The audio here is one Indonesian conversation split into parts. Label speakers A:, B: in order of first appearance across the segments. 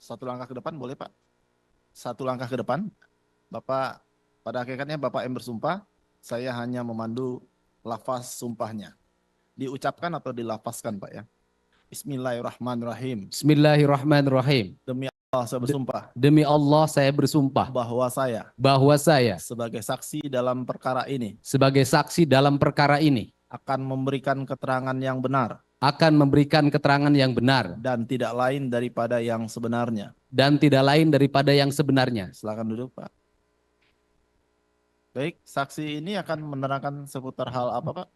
A: Satu langkah ke depan boleh Pak? Satu langkah ke depan. Bapak, pada hakikatnya Bapak yang bersumpah, saya hanya memandu lafaz sumpahnya. Diucapkan atau dilafazkan Pak ya? Bismillahirrahmanirrahim.
B: Bismillahirrahmanirrahim.
A: Demi Allah saya bersumpah.
B: Demi Allah saya bersumpah
A: Bahwa saya
B: sebagai
A: saksi dalam perkara ini
B: sebagai saksi dalam perkara ini
A: akan memberikan keterangan yang benar
B: akan memberikan keterangan yang benar
A: dan tidak lain daripada yang sebenarnya. Silakan duduk Pak. Baik, saksi ini akan menerangkan seputar hal apa Pak?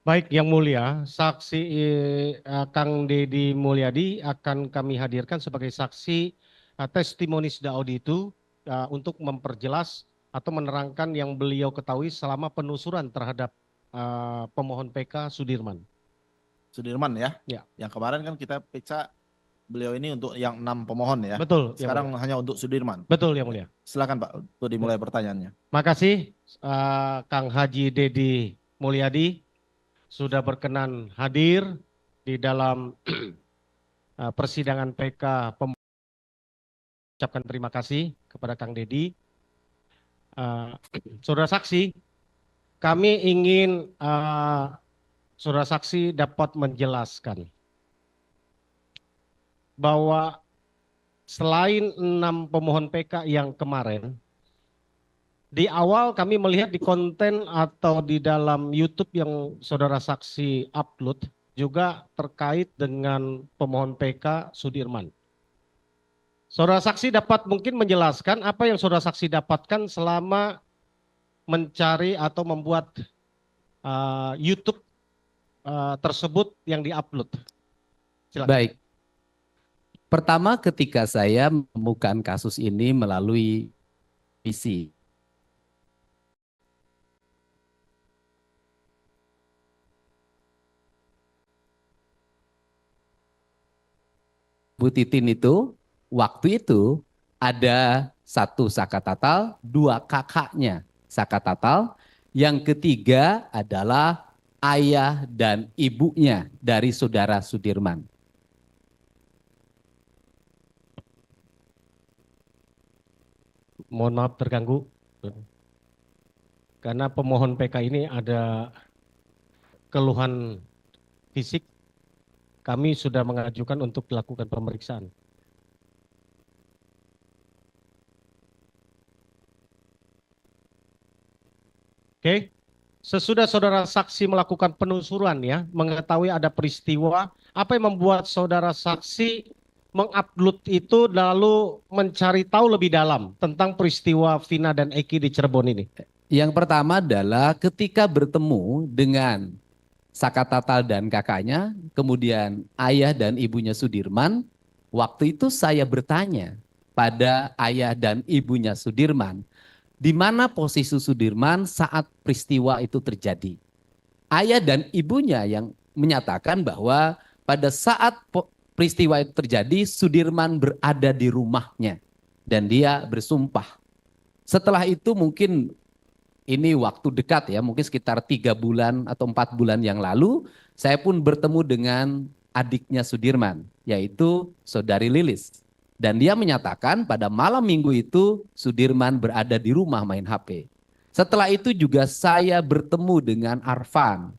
C: Baik, Yang Mulia, saksi Kang Deddy Mulyadi akan kami hadirkan sebagai saksi testimonis Daudi itu untuk memperjelas atau menerangkan yang beliau ketahui selama penelusuran terhadap pemohon PK Sudirman.
A: Sudirman ya?
C: Ya.
A: Yang kemarin kan kita periksa beliau ini untuk yang 6 pemohon ya?
C: Betul.
A: Sekarang hanya untuk Sudirman.
C: Betul, Yang Mulia.
A: Silakan Pak, untuk dimulai pertanyaannya.
C: Makasih Kang Haji Deddy Mulyadi sudah berkenan hadir di dalam persidangan PK. Ucapkan terima kasih kepada Kang Deddy. Saudara saksi, kami ingin saudara saksi dapat menjelaskan bahwa selain 6 pemohon PK yang kemarin, di awal kami melihat di konten atau di dalam YouTube yang saudara saksi upload juga terkait dengan pemohon PK Sudirman. Saudara saksi dapat mungkin menjelaskan apa yang saudara saksi dapatkan selama mencari atau membuat YouTube tersebut yang diupload. Silakan.
B: Baik. Pertama, ketika saya menemukan kasus ini melalui PC, Bu Titin itu, waktu itu ada 1 Saka Tatal, 2 kakaknya Saka Tatal, yang ketiga adalah ayah dan ibunya dari saudara Sudirman.
C: Mohon maaf terganggu, karena pemohon PK ini ada keluhan fisik. Kami sudah mengajukan untuk dilakukan pemeriksaan. Oke, sesudah saudara saksi melakukan penelusuran ya, mengetahui ada peristiwa, apa yang membuat saudara saksi mengupload itu lalu mencari tahu lebih dalam tentang peristiwa Vina dan Eki di Cirebon ini?
B: Yang pertama adalah ketika bertemu dengan Saka Tatal dan kakaknya, kemudian ayah dan ibunya Sudirman, waktu itu saya bertanya pada ayah dan ibunya Sudirman, di mana posisi Sudirman saat peristiwa itu terjadi. Ayah dan ibunya yang menyatakan bahwa pada saat peristiwa itu terjadi, Sudirman berada di rumahnya dan dia bersumpah. Setelah itu mungkin ini waktu dekat ya, mungkin sekitar 3 bulan atau 4 bulan yang lalu, saya pun bertemu dengan adiknya Sudirman, yaitu saudari Lilis. Dan dia menyatakan pada malam minggu itu Sudirman berada di rumah main HP. Setelah itu juga saya bertemu dengan Arfan,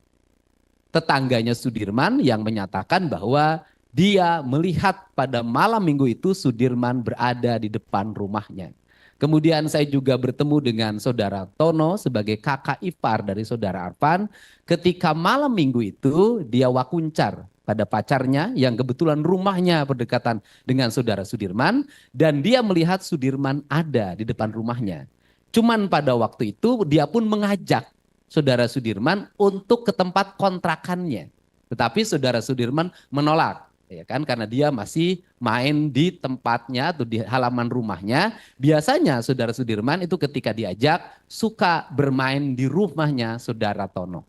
B: tetangganya Sudirman, yang menyatakan bahwa dia melihat pada malam minggu itu Sudirman berada di depan rumahnya. Kemudian saya juga bertemu dengan saudara Tono sebagai kakak ipar dari saudara Arfan. Ketika malam minggu itu dia wakuncar pada pacarnya yang kebetulan rumahnya berdekatan dengan saudara Sudirman. Dan dia melihat Sudirman ada di depan rumahnya. Cuman pada waktu itu dia pun mengajak saudara Sudirman untuk ke tempat kontrakannya. Tetapi saudara Sudirman menolak. Ya kan, karena dia masih main di tempatnya atau di halaman rumahnya. Biasanya saudara Sudirman itu ketika diajak suka bermain di rumahnya saudara Tono.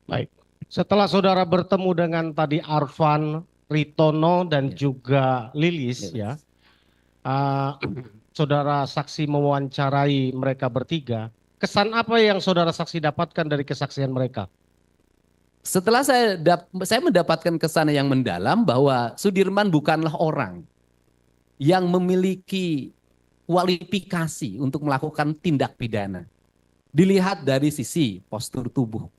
C: Baik. Setelah saudara bertemu dengan tadi Arfan, Ritono dan juga Lilis ya, saudara saksi mewawancarai mereka bertiga. Kesan apa yang saudara saksi dapatkan dari kesaksian mereka?
B: Setelah saya mendapatkan kesan yang mendalam bahwa Sudirman bukanlah orang. yang memiliki kualifikasi untuk melakukan tindak pidana. Dilihat dari sisi postur tubuh,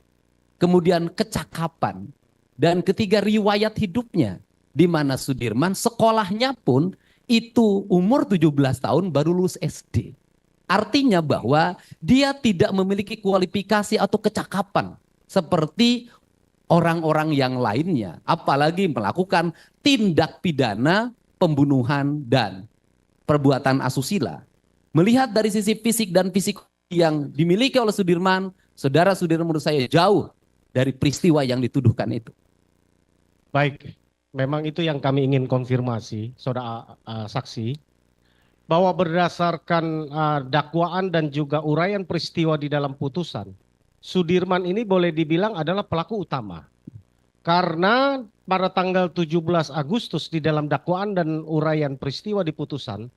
B: kemudian kecakapan, dan ketiga riwayat hidupnya, di mana Sudirman sekolahnya pun itu umur 17 tahun baru lulus SD. Artinya bahwa dia tidak memiliki kualifikasi atau kecakapan seperti orang-orang yang lainnya, apalagi melakukan tindak pidana pembunuhan dan perbuatan asusila. Melihat dari sisi fisik dan fisik yang dimiliki oleh Sudirman, saudara Sudirman menurut saya jauh dari peristiwa yang dituduhkan itu.
C: Baik, memang itu yang kami ingin konfirmasi, saudara saksi, bahwa berdasarkan dakwaan dan juga uraian peristiwa di dalam putusan, Sudirman ini boleh dibilang adalah pelaku utama. Karena pada tanggal 17 Agustus di dalam dakwaan dan uraian peristiwa di putusan,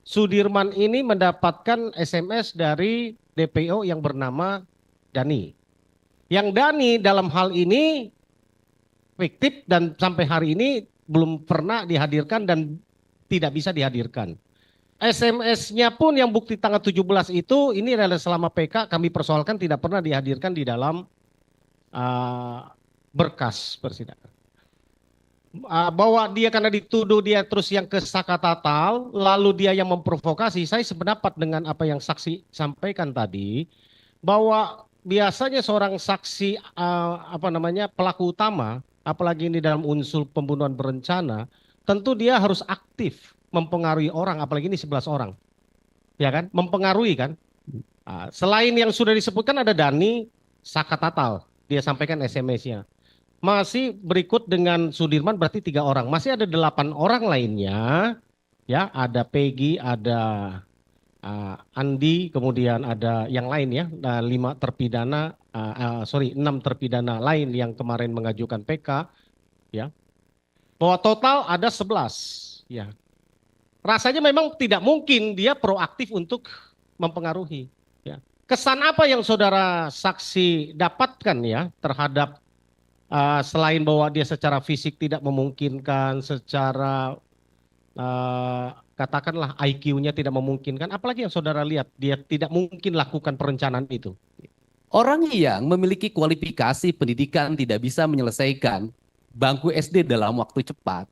C: Sudirman ini mendapatkan SMS dari DPO yang bernama Dani. Yang Dani dalam hal ini fiktif dan sampai hari ini belum pernah dihadirkan dan tidak bisa dihadirkan. SMS-nya pun yang bukti tanggal 17 itu ini adalah selama PK kami persoalkan tidak pernah dihadirkan di dalam berkas persidangan. Bahwa dia karena dituduh dia terus yang ke Sakatatal, lalu dia yang memprovokasi, saya sependapat dengan apa yang saksi sampaikan tadi, bahwa biasanya seorang saksi pelaku utama, apalagi ini dalam unsur pembunuhan berencana, tentu dia harus aktif mempengaruhi orang, apalagi ini 11 orang. Ya kan? Mempengaruhi kan? Selain yang sudah disebutkan ada Dani, Sakatatal, dia sampaikan SMS-nya. Masih berikut dengan Sudirman berarti 3 orang. Masih ada 8 orang lainnya. Ya, ada Peggy, ada Andi, kemudian ada yang lain ya, 6 terpidana lain yang kemarin mengajukan PK, ya. Bahwa total ada 11, ya. Rasanya memang tidak mungkin dia proaktif untuk mempengaruhi, ya. Kesan apa yang saudara saksi dapatkan ya terhadap selain bahwa dia secara fisik tidak memungkinkan, secara katakanlah IQ-nya tidak memungkinkan, apalagi yang saudara lihat dia tidak mungkin lakukan perencanaan itu?
B: Orang yang memiliki kualifikasi pendidikan tidak bisa menyelesaikan bangku SD dalam waktu cepat.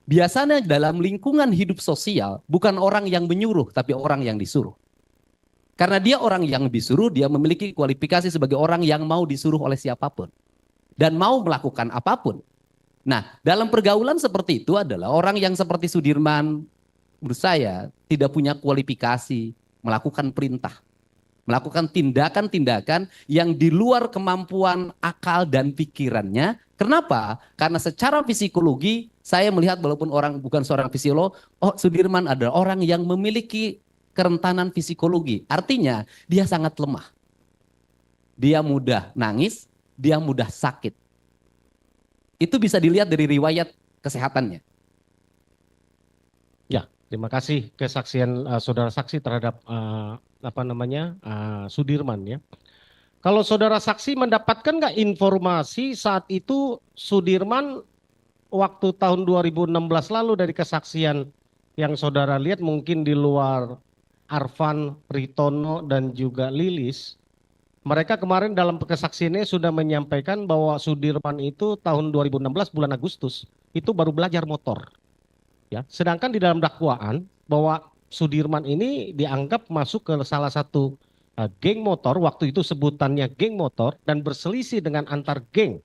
B: Biasanya dalam lingkungan hidup sosial bukan orang yang menyuruh tapi orang yang disuruh. Karena dia orang yang disuruh, dia memiliki kualifikasi sebagai orang yang mau disuruh oleh siapapun. Dan mau melakukan apapun. Nah, dalam pergaulan seperti itu adalah orang yang seperti Sudirman, menurut saya tidak punya kualifikasi melakukan perintah. Melakukan tindakan-tindakan yang di luar kemampuan akal dan pikirannya. Kenapa? Karena secara psikologi saya melihat walaupun orang bukan seorang fisiolog, Sudirman adalah orang yang memiliki kerentanan psikologi. Artinya dia sangat lemah. Dia mudah nangis, dia mudah sakit. Itu bisa dilihat dari riwayat kesehatannya.
C: Ya, terima kasih kesaksian saudara saksi terhadap Sudirman ya. Kalau saudara saksi mendapatkan nggak informasi saat itu Sudirman waktu tahun 2016 lalu dari kesaksian yang saudara lihat mungkin di luar Arfan, Ritono dan juga Lilis, mereka kemarin dalam kesaksiannya sudah menyampaikan bahwa Sudirman itu tahun 2016 bulan Agustus itu baru belajar motor. Ya, sedangkan di dalam dakwaan bahwa Sudirman ini dianggap masuk ke salah satu geng motor, waktu itu sebutannya geng motor dan berselisih dengan antar geng.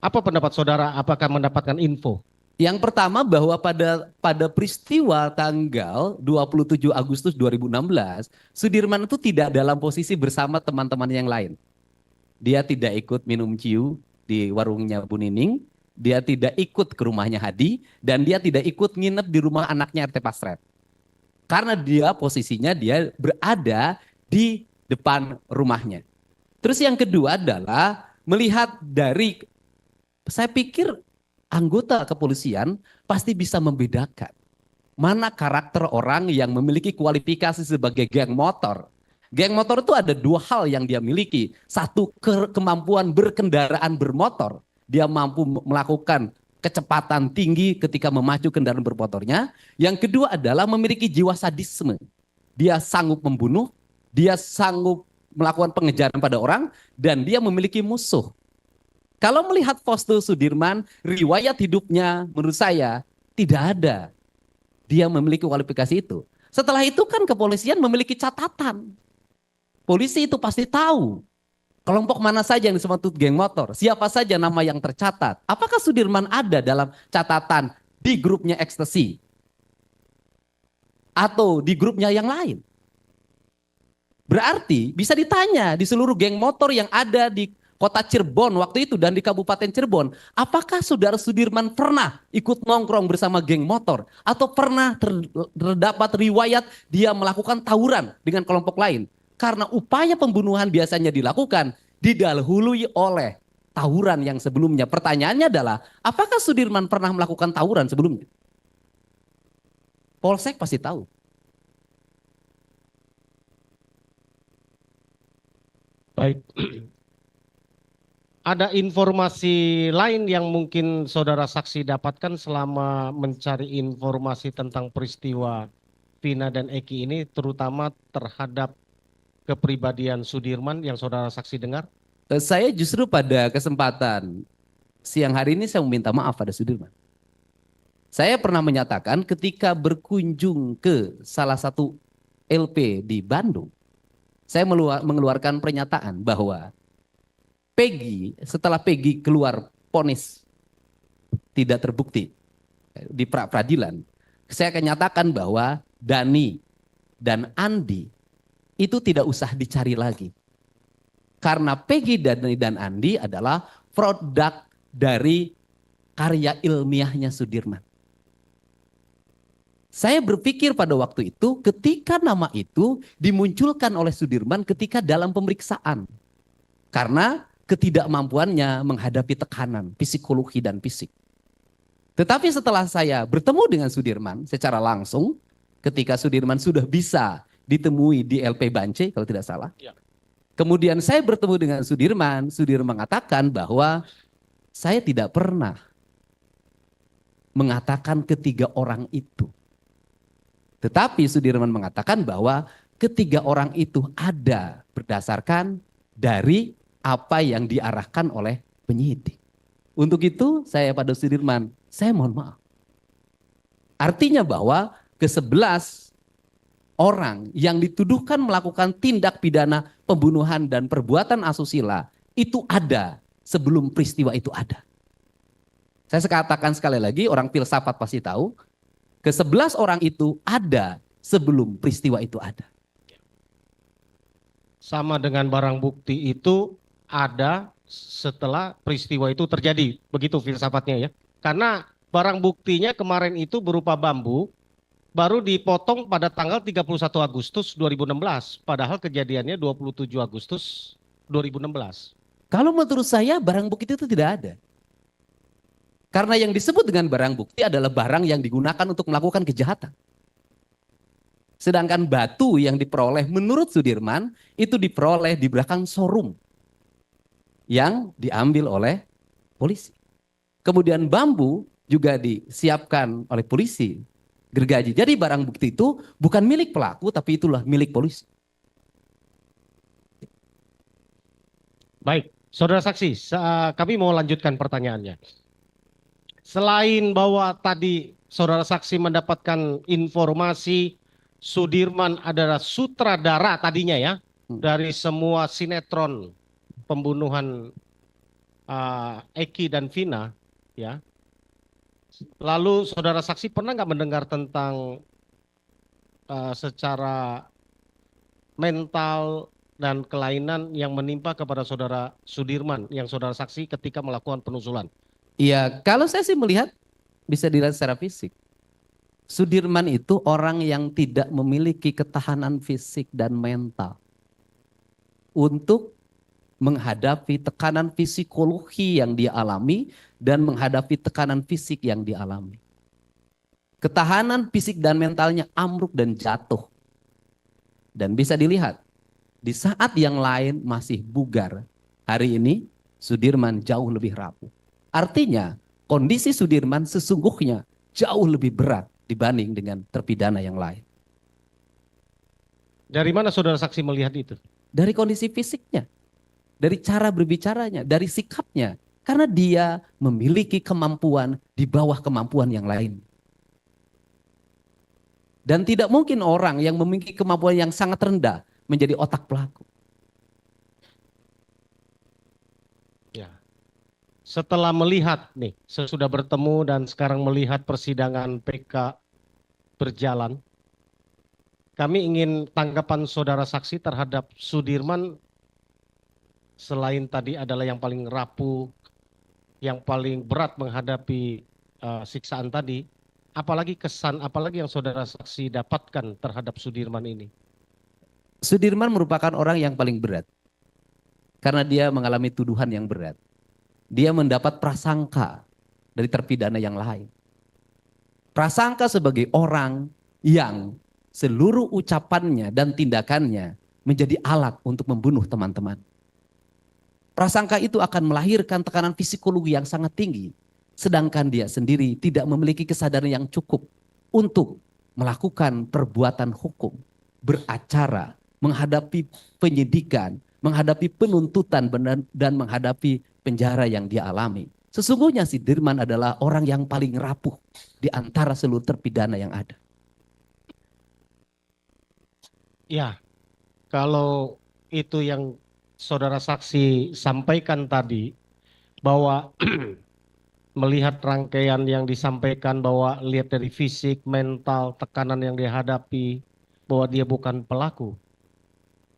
C: Apa pendapat saudara? Apakah mendapatkan info?
B: Yang pertama bahwa pada peristiwa tanggal 27 Agustus 2016, Sudirman itu tidak dalam posisi bersama teman-teman yang lain. Dia tidak ikut minum ciu di warungnya Bu Nining, dia tidak ikut ke rumahnya Hadi, dan dia tidak ikut nginep di rumah anaknya RT Pasret. Karena dia posisinya dia berada di depan rumahnya. Terus yang kedua adalah melihat dari, saya pikir anggota kepolisian pasti bisa membedakan mana karakter orang yang memiliki kualifikasi sebagai geng motor. Geng motor itu ada 2 hal yang dia miliki. Satu, kemampuan berkendaraan bermotor. Dia mampu melakukan kecepatan tinggi ketika memacu kendaraan bermotornya. Yang kedua adalah memiliki jiwa sadisme. Dia sanggup membunuh, dia sanggup melakukan pengejaran pada orang, dan dia memiliki musuh. Kalau melihat foto Sudirman, riwayat hidupnya menurut saya tidak ada dia memiliki kualifikasi itu. Setelah itu kan kepolisian memiliki catatan. Polisi itu pasti tahu kelompok mana saja yang disebut geng motor, siapa saja nama yang tercatat. Apakah Sudirman ada dalam catatan di grupnya ekstasi? Atau di grupnya yang lain? Berarti bisa ditanya di seluruh geng motor yang ada di kota Cirebon waktu itu dan di Kabupaten Cirebon, apakah saudara Sudirman pernah ikut nongkrong bersama geng motor? Atau pernah terdapat riwayat dia melakukan tawuran dengan kelompok lain? Karena upaya pembunuhan biasanya dilakukan didahului oleh tawuran yang sebelumnya. Pertanyaannya adalah, apakah Sudirman pernah melakukan tawuran sebelumnya? Polsek pasti tahu.
C: Baik. Ada informasi lain yang mungkin saudara saksi dapatkan selama mencari informasi tentang peristiwa Vina dan Eki ini, terutama terhadap kepribadian Sudirman yang saudara saksi dengar?
B: Saya justru pada kesempatan siang hari ini saya meminta maaf pada Sudirman. Saya pernah menyatakan ketika berkunjung ke salah satu LP di Bandung, saya mengeluarkan pernyataan bahwa Peggy, setelah Peggy keluar vonis tidak terbukti di pra-peradilan, saya akan nyatakan bahwa Dani dan Andi itu tidak usah dicari lagi. Karena Peggy, Dani, dan Andi adalah produk dari karya ilmiahnya Sudirman. Saya berpikir pada waktu itu ketika nama itu dimunculkan oleh Sudirman ketika dalam pemeriksaan. Karena ketidakmampuannya menghadapi tekanan psikologi dan fisik. Tetapi setelah saya bertemu dengan Sudirman secara langsung, ketika Sudirman sudah bisa ditemui di LP Bance kalau tidak salah. Ya. Kemudian saya bertemu dengan Sudirman mengatakan bahwa saya tidak pernah mengatakan ketiga orang itu. Tetapi Sudirman mengatakan bahwa ketiga orang itu ada berdasarkan dari apa yang diarahkan oleh penyidik. Untuk itu saya pada Sudirman, saya mohon maaf. Artinya bahwa ke-11 orang yang dituduhkan melakukan tindak pidana pembunuhan dan perbuatan asusila itu ada sebelum peristiwa itu ada. Saya katakan sekali lagi, orang filsafat pasti tahu, ke-11 orang itu ada sebelum peristiwa itu ada.
C: Sama dengan barang bukti itu ada setelah peristiwa itu terjadi, begitu filsafatnya ya. Karena barang buktinya kemarin itu berupa bambu, baru dipotong pada tanggal 31 Agustus 2016, padahal kejadiannya 27 Agustus 2016.
B: Kalau menurut saya barang bukti itu tidak ada. Karena yang disebut dengan barang bukti adalah barang yang digunakan untuk melakukan kejahatan. Sedangkan batu yang diperoleh menurut Sudirman itu diperoleh di belakang showroom yang diambil oleh polisi. Kemudian bambu juga disiapkan oleh polisi gergaji. Jadi barang bukti itu bukan milik pelaku tapi itulah milik polisi.
C: Baik, saudara saksi, kami mau lanjutkan pertanyaannya. Selain bahwa tadi saudara saksi mendapatkan informasi Sudirman adalah sutradara tadinya ya, dari semua sinetron pembunuhan Eki dan Vina ya. Lalu saudara saksi pernah nggak mendengar tentang secara mental dan kelainan yang menimpa kepada saudara Sudirman yang saudara saksi ketika melakukan penusulan?
B: Iya, kalau saya sih melihat bisa dilihat secara fisik. Sudirman itu orang yang tidak memiliki ketahanan fisik dan mental untuk menghadapi tekanan psikologi yang dia alami dan menghadapi tekanan fisik yang dialami. Ketahanan fisik dan mentalnya ambruk dan jatuh. Dan bisa dilihat, di saat yang lain masih bugar, hari ini Sudirman jauh lebih rapuh. Artinya kondisi Sudirman sesungguhnya jauh lebih berat dibanding dengan terpidana yang lain.
C: Dari mana saudara saksi melihat itu?
B: Dari kondisi fisiknya, dari cara berbicaranya, dari sikapnya. Karena dia memiliki kemampuan di bawah kemampuan yang lain. Dan tidak mungkin orang yang memiliki kemampuan yang sangat rendah menjadi otak pelaku.
C: Ya. Setelah melihat nih, sesudah bertemu dan sekarang melihat persidangan PK berjalan, kami ingin tanggapan saudara saksi terhadap Sudirman selain tadi adalah yang paling rapuh, yang paling berat menghadapi siksaan tadi, apalagi kesan, apalagi yang saudara saksi dapatkan terhadap Sudirman ini?
B: Sudirman merupakan orang yang paling berat. Karena dia mengalami tuduhan yang berat. Dia mendapat prasangka dari terpidana yang lain. Prasangka sebagai orang yang seluruh ucapannya dan tindakannya menjadi alat untuk membunuh teman-teman. Prasangka itu akan melahirkan tekanan psikologi yang sangat tinggi. Sedangkan dia sendiri tidak memiliki kesadaran yang cukup untuk melakukan perbuatan hukum, beracara, menghadapi penyidikan, menghadapi penuntutan dan menghadapi penjara yang dia alami. Sesungguhnya Sudirman adalah orang yang paling rapuh di antara seluruh terpidana yang ada.
C: Ya, kalau itu yang saudara saksi sampaikan tadi, bahwa melihat rangkaian yang disampaikan, bahwa lihat dari fisik, mental, tekanan yang dihadapi, bahwa dia bukan pelaku.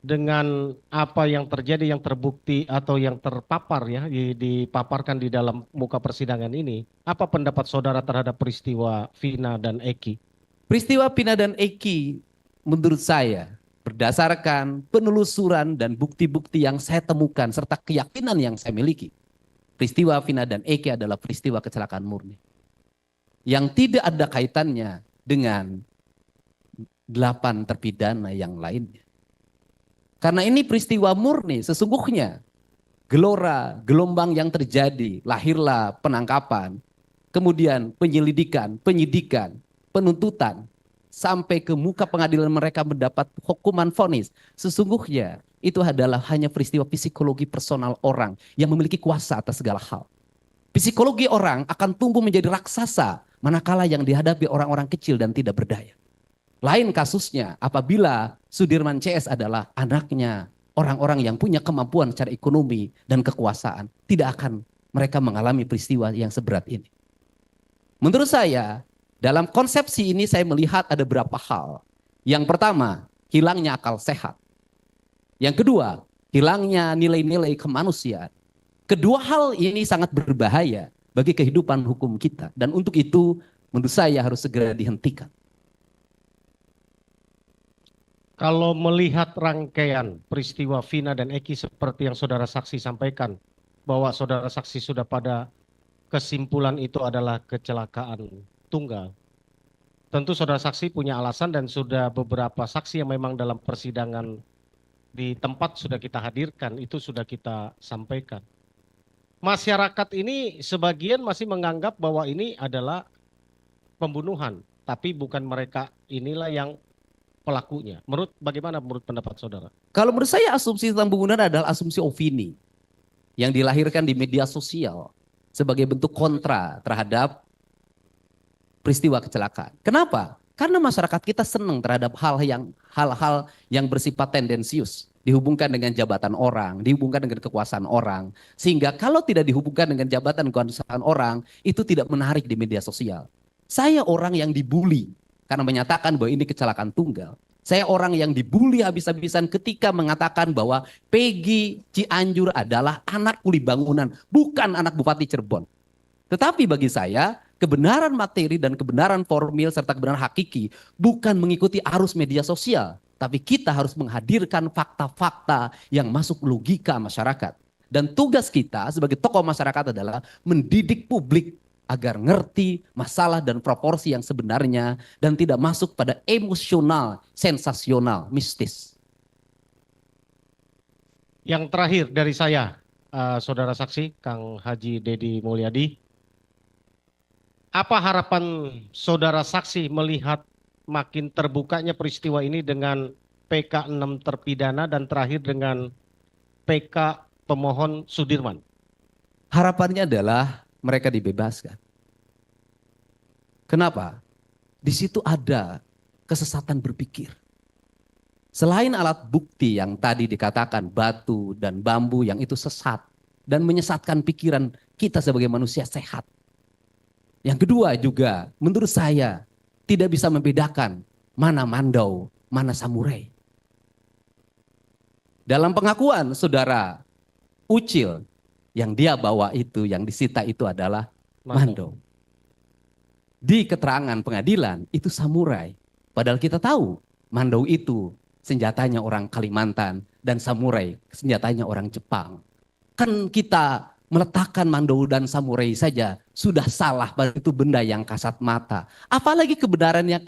C: Dengan apa yang terjadi, yang terbukti atau yang terpapar ya, dipaparkan di dalam muka persidangan ini, apa pendapat saudara terhadap peristiwa Vina dan Eki?
B: Peristiwa Vina dan Eki menurut saya berdasarkan penelusuran dan bukti-bukti yang saya temukan serta keyakinan yang saya miliki, peristiwa Vina dan Eki adalah peristiwa kecelakaan murni yang tidak ada kaitannya dengan 8 terpidana yang lainnya. Karena ini peristiwa murni, sesungguhnya gelora, gelombang yang terjadi, lahirlah penangkapan, kemudian penyelidikan, penyidikan, penuntutan, sampai ke muka pengadilan mereka mendapat hukuman vonis. Sesungguhnya itu adalah hanya peristiwa psikologi personal orang yang memiliki kuasa atas segala hal. Psikologi orang akan tumbuh menjadi raksasa manakala yang dihadapi orang-orang kecil dan tidak berdaya. Lain kasusnya apabila Sudirman CS adalah anaknya orang-orang yang punya kemampuan secara ekonomi dan kekuasaan. Tidak akan mereka mengalami peristiwa yang seberat ini. Menurut saya, dalam konsepsi ini saya melihat ada beberapa hal. Yang pertama, hilangnya akal sehat. Yang kedua, hilangnya nilai-nilai kemanusiaan. Kedua hal ini sangat berbahaya bagi kehidupan hukum kita. Dan untuk itu, menurut saya harus segera dihentikan.
C: Kalau melihat rangkaian peristiwa Vina dan Eki seperti yang saudara saksi sampaikan, bahwa saudara saksi sudah pada kesimpulan itu adalah kecelakaan tunggal. Tentu saudara saksi punya alasan dan sudah beberapa saksi yang memang dalam persidangan di tempat sudah kita hadirkan, itu sudah kita sampaikan. Masyarakat ini sebagian masih menganggap bahwa ini adalah pembunuhan, tapi bukan mereka inilah yang pelakunya. Bagaimana menurut pendapat saudara?
B: Kalau menurut saya asumsi tentang pembunuhan adalah asumsi opini yang dilahirkan di media sosial sebagai bentuk kontra terhadap peristiwa kecelakaan. Kenapa? Karena masyarakat kita senang terhadap hal-hal yang bersifat tendensius, dihubungkan dengan jabatan orang, dihubungkan dengan kekuasaan orang, sehingga kalau tidak dihubungkan dengan jabatan kekuasaan orang, itu tidak menarik di media sosial. Saya orang yang dibully karena menyatakan bahwa ini kecelakaan tunggal. Saya orang yang dibully habis-habisan ketika mengatakan bahwa Peggy Cianjur adalah anak kuli bangunan, bukan anak Bupati Cirebon. Tetapi bagi saya, kebenaran materi dan kebenaran formil serta kebenaran hakiki bukan mengikuti arus media sosial. Tapi kita harus menghadirkan fakta-fakta yang masuk logika masyarakat. Dan tugas kita sebagai tokoh masyarakat adalah mendidik publik agar ngerti masalah dan proporsi yang sebenarnya dan tidak masuk pada emosional, sensasional, mistis.
C: Yang terakhir dari saya, saudara saksi, Kang Haji Dedi Mulyadi, Apa harapan saudara saksi melihat makin terbukanya peristiwa ini dengan PK 6 terpidana dan terakhir dengan PK pemohon Sudirman?
B: Harapannya adalah mereka dibebaskan. Kenapa? Di situ ada kesesatan berpikir. Selain alat bukti yang tadi dikatakan batu dan bambu yang itu sesat dan menyesatkan pikiran kita sebagai manusia sehat. Yang kedua juga menurut saya tidak bisa membedakan mana mandau, mana samurai. Dalam pengakuan saudara Ucil yang dia bawa itu, yang disita itu adalah mandau. Di keterangan pengadilan itu samurai. Padahal kita tahu mandau itu senjatanya orang Kalimantan dan samurai senjatanya orang Jepang. Kan kita meletakkan mandau dan samurai saja sudah salah, itu benda yang kasat mata. Apalagi kebenaran yang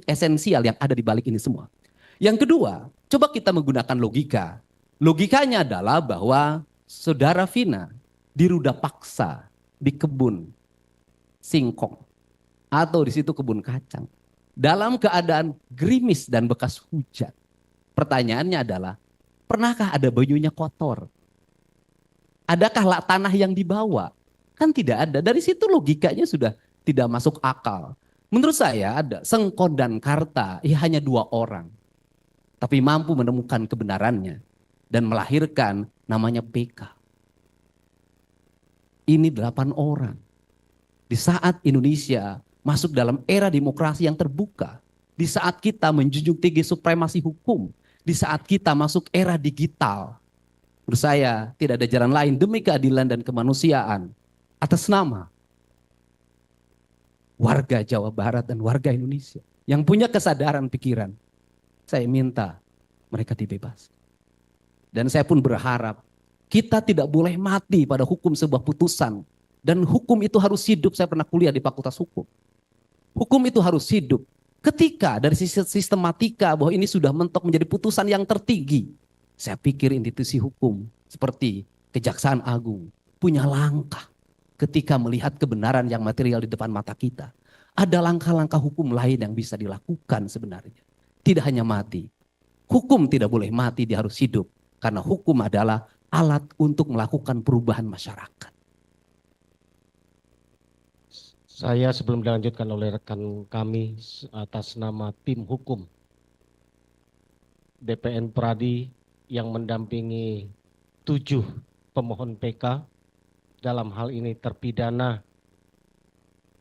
B: esensial yang ada di balik ini semua. Yang kedua, coba kita menggunakan logika. Logikanya adalah bahwa saudara Vina diruda paksa di kebun singkong atau di situ kebun kacang dalam keadaan gerimis dan bekas hujan. Pertanyaannya adalah, pernahkah ada banyunya kotor? Adakah tanah yang dibawa? Kan tidak ada. Dari situ logikanya sudah tidak masuk akal. Menurut saya ada Sengkon dan Karta, ya hanya 2 orang. Tapi mampu menemukan kebenarannya dan melahirkan namanya PK. Ini 8 orang. Di saat Indonesia masuk dalam era demokrasi yang terbuka, di saat kita menjunjung tinggi supremasi hukum, di saat kita masuk era digital, menurut saya tidak ada jalan lain demi keadilan dan kemanusiaan atas nama warga Jawa Barat dan warga Indonesia yang punya kesadaran pikiran. Saya minta mereka dibebaskan. Dan saya pun berharap kita tidak boleh mati pada hukum sebuah putusan. Dan hukum itu harus hidup. Saya pernah kuliah di Fakultas Hukum. Hukum itu harus hidup. Ketika dari sisi sistematika bahwa ini sudah mentok menjadi putusan yang tertinggi, saya pikir institusi hukum seperti Kejaksaan Agung punya langkah ketika melihat kebenaran yang material di depan mata kita. Ada langkah-langkah hukum lain yang bisa dilakukan sebenarnya. Tidak hanya mati. Hukum tidak boleh mati, dia harus hidup. Karena hukum adalah alat untuk melakukan perubahan masyarakat.
C: Saya sebelum dilanjutkan oleh rekan kami atas nama tim hukum DPN Pradi yang mendampingi 7 pemohon PK, dalam hal ini terpidana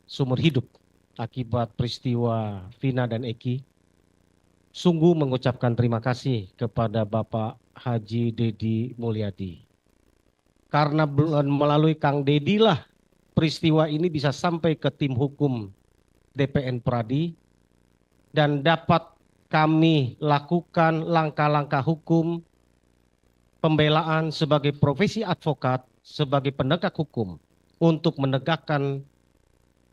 C: seumur hidup akibat peristiwa Vina dan Eki, sungguh mengucapkan terima kasih kepada Bapak Haji Dedi Mulyadi. Karena melalui Kang Dedi lah peristiwa ini bisa sampai ke tim hukum DPN Pradi dan dapat kami lakukan langkah-langkah hukum pembelaan sebagai profesi advokat, sebagai penegak hukum untuk menegakkan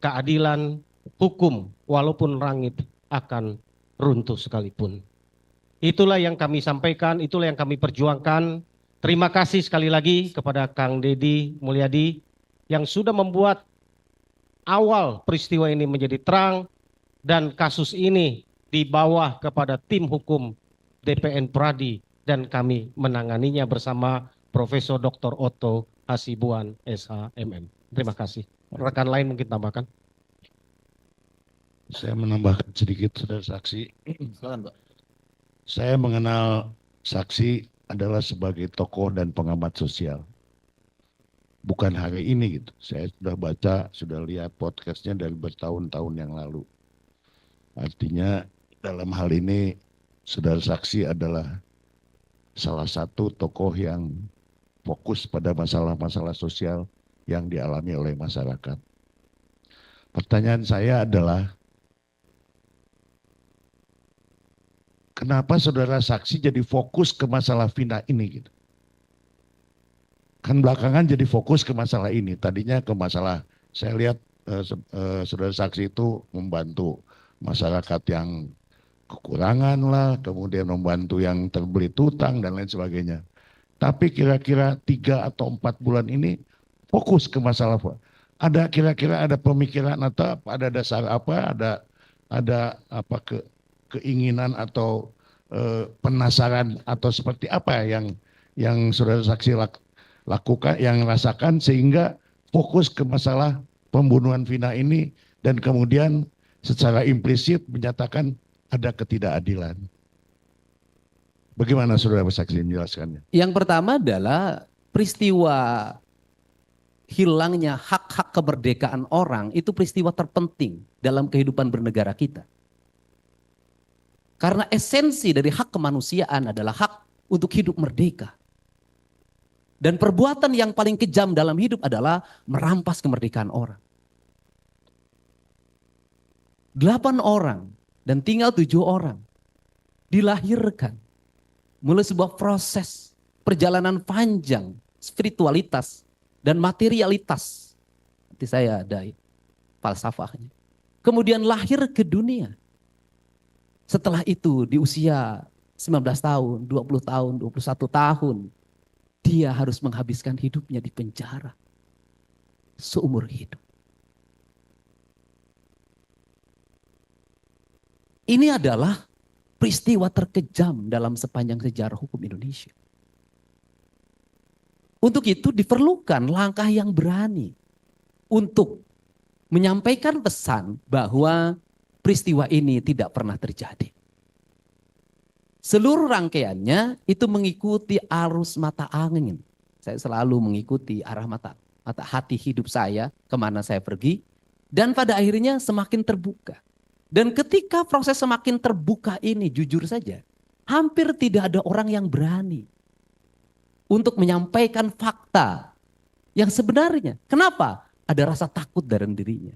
C: keadilan hukum walaupun langit akan runtuh sekalipun. Itulah yang kami sampaikan, itulah yang kami perjuangkan. Terima kasih sekali lagi kepada Kang Dedi Mulyadi yang sudah membuat awal peristiwa ini menjadi terang dan kasus ini dibawa kepada tim hukum DPN Pradi dan kami menanganinya bersama Profesor Dr. Otto Hasibuan SHMM. Terima kasih. Rekan lain mungkin tambahkan.
D: Saya menambahkan sedikit, saudara saksi.
A: Silakan, Pak.
D: Saya mengenal saksi adalah sebagai tokoh dan pengamat sosial. Bukan hari ini gitu. Saya sudah baca, sudah lihat podcastnya dari bertahun-tahun yang lalu. Artinya dalam hal ini saudara saksi adalah salah satu tokoh yang fokus pada masalah-masalah sosial yang dialami oleh masyarakat. Pertanyaan saya adalah, kenapa saudara saksi jadi fokus ke masalah Vina ini gitu? Kan belakangan jadi fokus ke masalah ini. Tadinya ke masalah, saya lihat saudara saksi itu membantu masyarakat yang kekurangan lah, kemudian membantu yang terbelit hutang dan lain sebagainya. Tapi kira-kira 3 atau 4 bulan ini fokus ke masalah Ada kira-kira ada pemikiran atau apa, ada dasar apa, ada apa keinginan atau penasaran atau seperti apa yang saudara saksi lakukan, yang rasakan sehingga fokus ke masalah pembunuhan Vina ini dan kemudian secara implisit menyatakan ada ketidakadilan. Bagaimana saudara saksi menjelaskannya?
B: Yang pertama adalah peristiwa hilangnya hak-hak kemerdekaan orang itu peristiwa terpenting dalam kehidupan bernegara kita. Karena esensi dari hak kemanusiaan adalah hak untuk hidup merdeka. Dan perbuatan yang paling kejam dalam hidup adalah merampas kemerdekaan orang. 8 orang dan tinggal 7 orang dilahirkan mulai sebuah proses perjalanan panjang spiritualitas dan materialitas. Nanti saya ada falsafahnya. Kemudian lahir ke dunia. Setelah itu di usia 19 tahun, 20 tahun, 21 tahun, dia harus menghabiskan hidupnya di penjara seumur hidup. Ini adalah peristiwa terkejam dalam sepanjang sejarah hukum Indonesia. Untuk itu diperlukan langkah yang berani untuk menyampaikan pesan bahwa peristiwa ini tidak pernah terjadi. Seluruh rangkaiannya itu mengikuti arus mata angin. Saya selalu mengikuti arah mata hati hidup saya, kemana saya pergi. Dan pada akhirnya semakin terbuka. Dan ketika proses semakin terbuka ini, jujur saja, hampir tidak ada orang yang berani untuk menyampaikan fakta yang sebenarnya. Kenapa? Ada rasa takut dalam dirinya.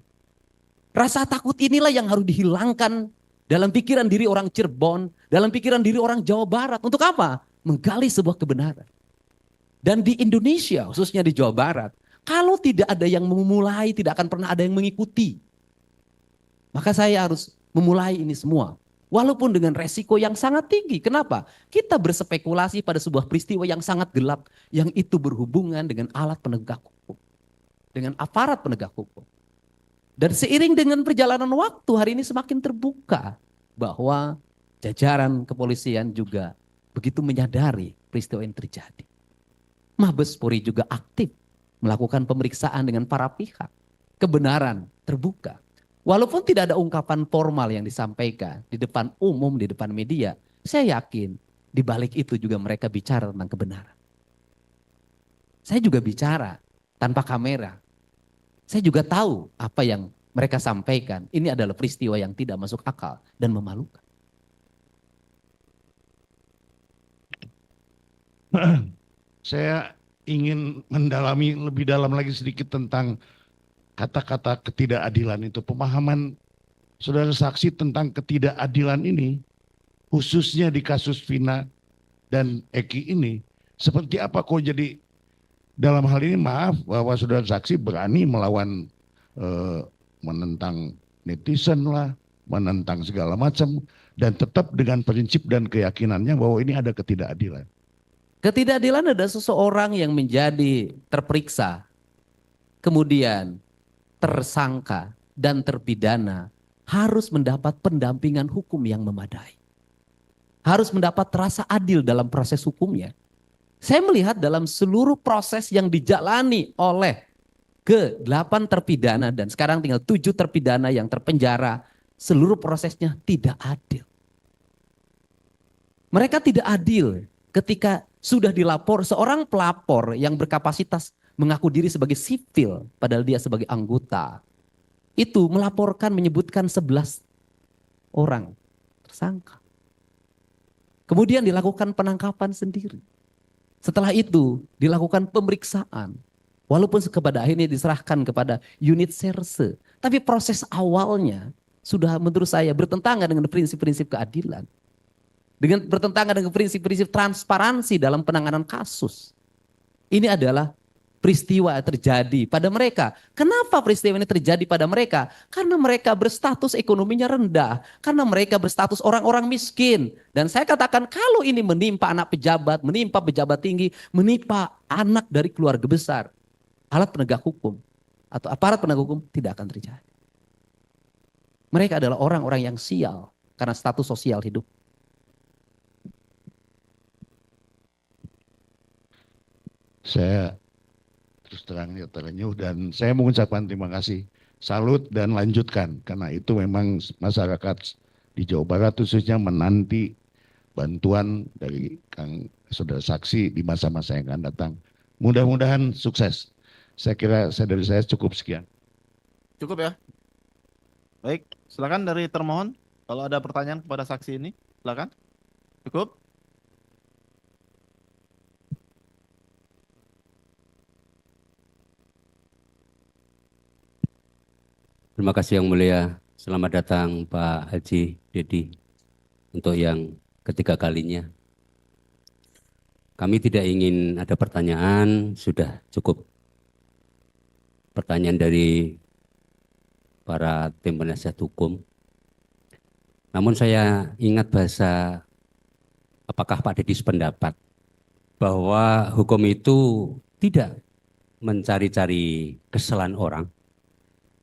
B: Rasa takut inilah yang harus dihilangkan dalam pikiran diri orang Cirebon, dalam pikiran diri orang Jawa Barat. Untuk apa? Menggali sebuah kebenaran. Dan di Indonesia, khususnya di Jawa Barat, kalau tidak ada yang memulai, tidak akan pernah ada yang mengikuti. Maka saya harus memulai ini semua. Walaupun dengan resiko yang sangat tinggi. Kenapa? Kita berspekulasi pada sebuah peristiwa yang sangat gelap. Yang itu berhubungan dengan alat penegak hukum. Dengan aparat penegak hukum. Dan seiring dengan perjalanan waktu hari ini semakin terbuka. Bahwa jajaran kepolisian juga begitu menyadari peristiwa yang terjadi. Mabes Polri juga aktif melakukan pemeriksaan dengan para pihak. Kebenaran terbuka. Walaupun tidak ada ungkapan formal yang disampaikan di depan umum, di depan media, saya yakin di balik itu juga mereka bicara tentang kebenaran. Saya juga bicara tanpa kamera. Saya juga tahu apa yang mereka sampaikan. Ini adalah peristiwa yang tidak masuk akal dan memalukan.
D: Saya ingin mendalami lebih dalam lagi sedikit tentang kata-kata ketidakadilan itu. Pemahaman saudara saksi tentang ketidakadilan ini, khususnya di kasus Vina dan Eki ini, seperti apa kok jadi dalam hal ini, maaf bahwa saudara saksi berani melawan menentang netizen lah, menentang segala macam, dan tetap dengan prinsip dan keyakinannya bahwa ini ada ketidakadilan.
B: Ketidakadilan adalah seseorang yang menjadi terperiksa, kemudian tersangka dan terpidana harus mendapat pendampingan hukum yang memadai. Harus mendapat rasa adil dalam proses hukumnya. Saya melihat dalam seluruh proses yang dijalani oleh ke-8 terpidana dan sekarang tinggal 7 terpidana yang terpenjara, seluruh prosesnya tidak adil. Mereka tidak adil ketika sudah dilapor seorang pelapor yang berkapasitas mengaku diri sebagai sipil padahal dia sebagai anggota. Itu melaporkan menyebutkan 11 orang tersangka. Kemudian dilakukan penangkapan sendiri. Setelah itu dilakukan pemeriksaan. Walaupun kepada akhirnya diserahkan kepada unit serse. Tapi proses awalnya sudah menurut saya bertentangan dengan prinsip-prinsip keadilan. Dengan bertentangan dengan prinsip-prinsip transparansi dalam penanganan kasus. Ini adalah peristiwa terjadi pada mereka. Kenapa peristiwa ini terjadi pada mereka? Karena mereka berstatus ekonominya rendah. Karena mereka berstatus orang-orang miskin. Dan saya katakan kalau ini menimpa anak pejabat, menimpa pejabat tinggi, menimpa anak dari keluarga besar, alat penegak hukum, atau aparat penegak hukum tidak akan terjadi. Mereka adalah orang-orang yang sial karena status sosial hidup.
D: Saya terus terang ya terenyuh dan saya mengucapkan terima kasih. Salut dan lanjutkan karena itu memang masyarakat di Jawa Barat khususnya menanti bantuan dari Kang Saudara Saksi di masa-masa yang akan datang. Mudah-mudahan sukses. Saya kira dari saya cukup sekian.
A: Cukup ya? Baik, silakan dari termohon. Kalau ada pertanyaan kepada saksi ini, silakan. Cukup?
E: Terima kasih Yang Mulia. Selamat datang Pak Haji Dedi untuk yang ketiga kalinya. Kami tidak ingin ada pertanyaan, sudah cukup pertanyaan dari para tim penasihat hukum. Namun saya ingat bahasa, apakah Pak Dedi sependapat bahwa hukum itu tidak mencari-cari kesalahan orang,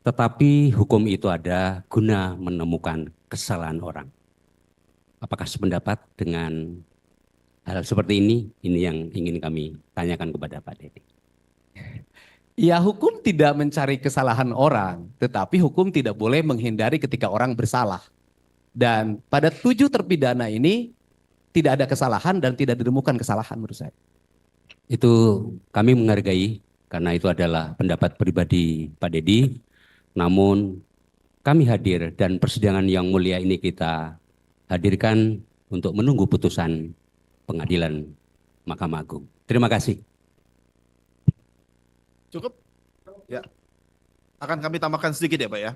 E: tetapi hukum itu ada guna menemukan kesalahan orang. Apakah sependapat dengan hal seperti ini? Ini yang ingin kami tanyakan kepada Pak Dedi.
B: Ya, hukum tidak mencari kesalahan orang, tetapi hukum tidak boleh menghindari ketika orang bersalah. Dan pada 7 terpidana ini tidak ada kesalahan dan tidak ditemukan kesalahan menurut saya.
E: Itu kami menghargai karena itu adalah pendapat pribadi Pak Dedi. Namun kami hadir dan persidangan yang mulia ini kita hadirkan untuk menunggu putusan pengadilan Mahkamah Agung. Terima kasih.
A: Cukup? Ya. Akan kami tambahkan sedikit ya Pak ya.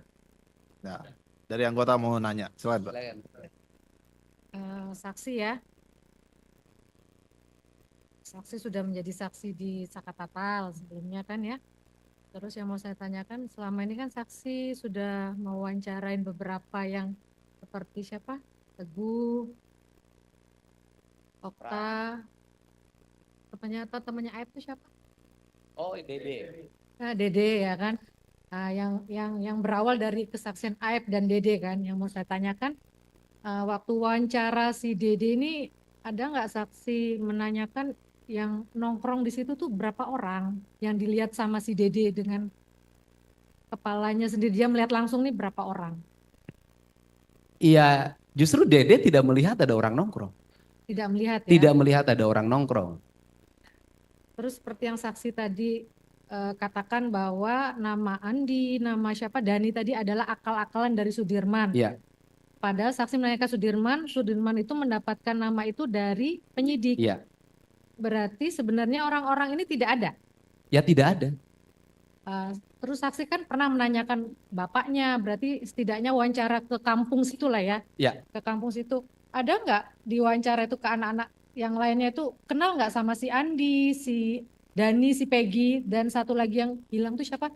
A: Nah, dari anggota mau nanya. Silakan Pak.
F: Saksi ya. Saksi sudah menjadi saksi di Sakatatal sebelumnya kan ya. Terus yang mau saya tanyakan, selama ini kan saksi sudah mewawancarain beberapa yang seperti siapa? Teguh, Okta, temannya Aib itu siapa?
B: Oh, Dede.
F: Nah, Dede ya kan. Nah, yang berawal dari kesaksian Aib dan Dede kan, yang mau saya tanyakan, waktu wawancara si Dede ini ada nggak saksi menanyakan yang nongkrong di situ tuh berapa orang yang dilihat sama si Dede dengan kepalanya sendiri, dia melihat langsung nih berapa orang?
B: Iya, justru Dede tidak melihat ada orang nongkrong.
F: Tidak melihat ya.
B: Tidak melihat ada orang nongkrong.
F: Terus seperti yang saksi tadi katakan bahwa nama Andi, nama siapa Dani tadi adalah akal-akalan dari Sudirman.
B: Iya.
F: Padahal saksi menanyakan Sudirman itu mendapatkan nama itu dari penyidik.
B: Iya.
F: Berarti sebenarnya orang-orang ini tidak ada.
B: Ya tidak ada.
F: Terus saksi kan pernah menanyakan bapaknya, berarti setidaknya wawancara ke kampung situ lah ya.
B: Ya.
F: Ke kampung situ. Ada nggak di wawancara itu ke anak-anak yang lainnya itu kenal nggak sama si Andi, si Dani, si Peggy, dan satu lagi yang hilang tuh siapa?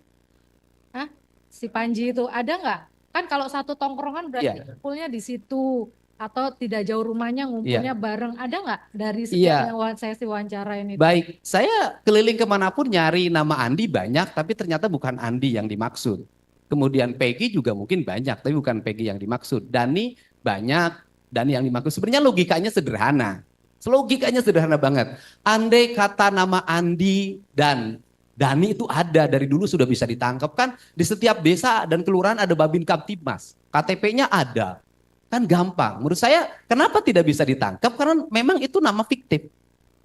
F: Hah? Si Panji itu. Ada nggak? Kan kalau satu tongkrongan berarti kumpulnya di situ. Atau tidak jauh rumahnya ngumpulnya bareng. Ada nggak dari sekian yang saya wawancara ini?
B: Baik, saya keliling kemanapun nyari nama Andi banyak, tapi ternyata bukan Andi yang dimaksud. Kemudian Peggy juga mungkin banyak, tapi bukan Peggy yang dimaksud. Dani banyak, Dani yang dimaksud. Sebenarnya logikanya sederhana. Logikanya sederhana banget. Andai kata nama Andi dan Dani itu ada dari dulu sudah bisa ditangkap kan. Di setiap desa dan kelurahan ada Babin Kamtibmas. KTP-nya ada. Kan gampang. Menurut saya kenapa tidak bisa ditangkap? Karena memang itu nama fiktif.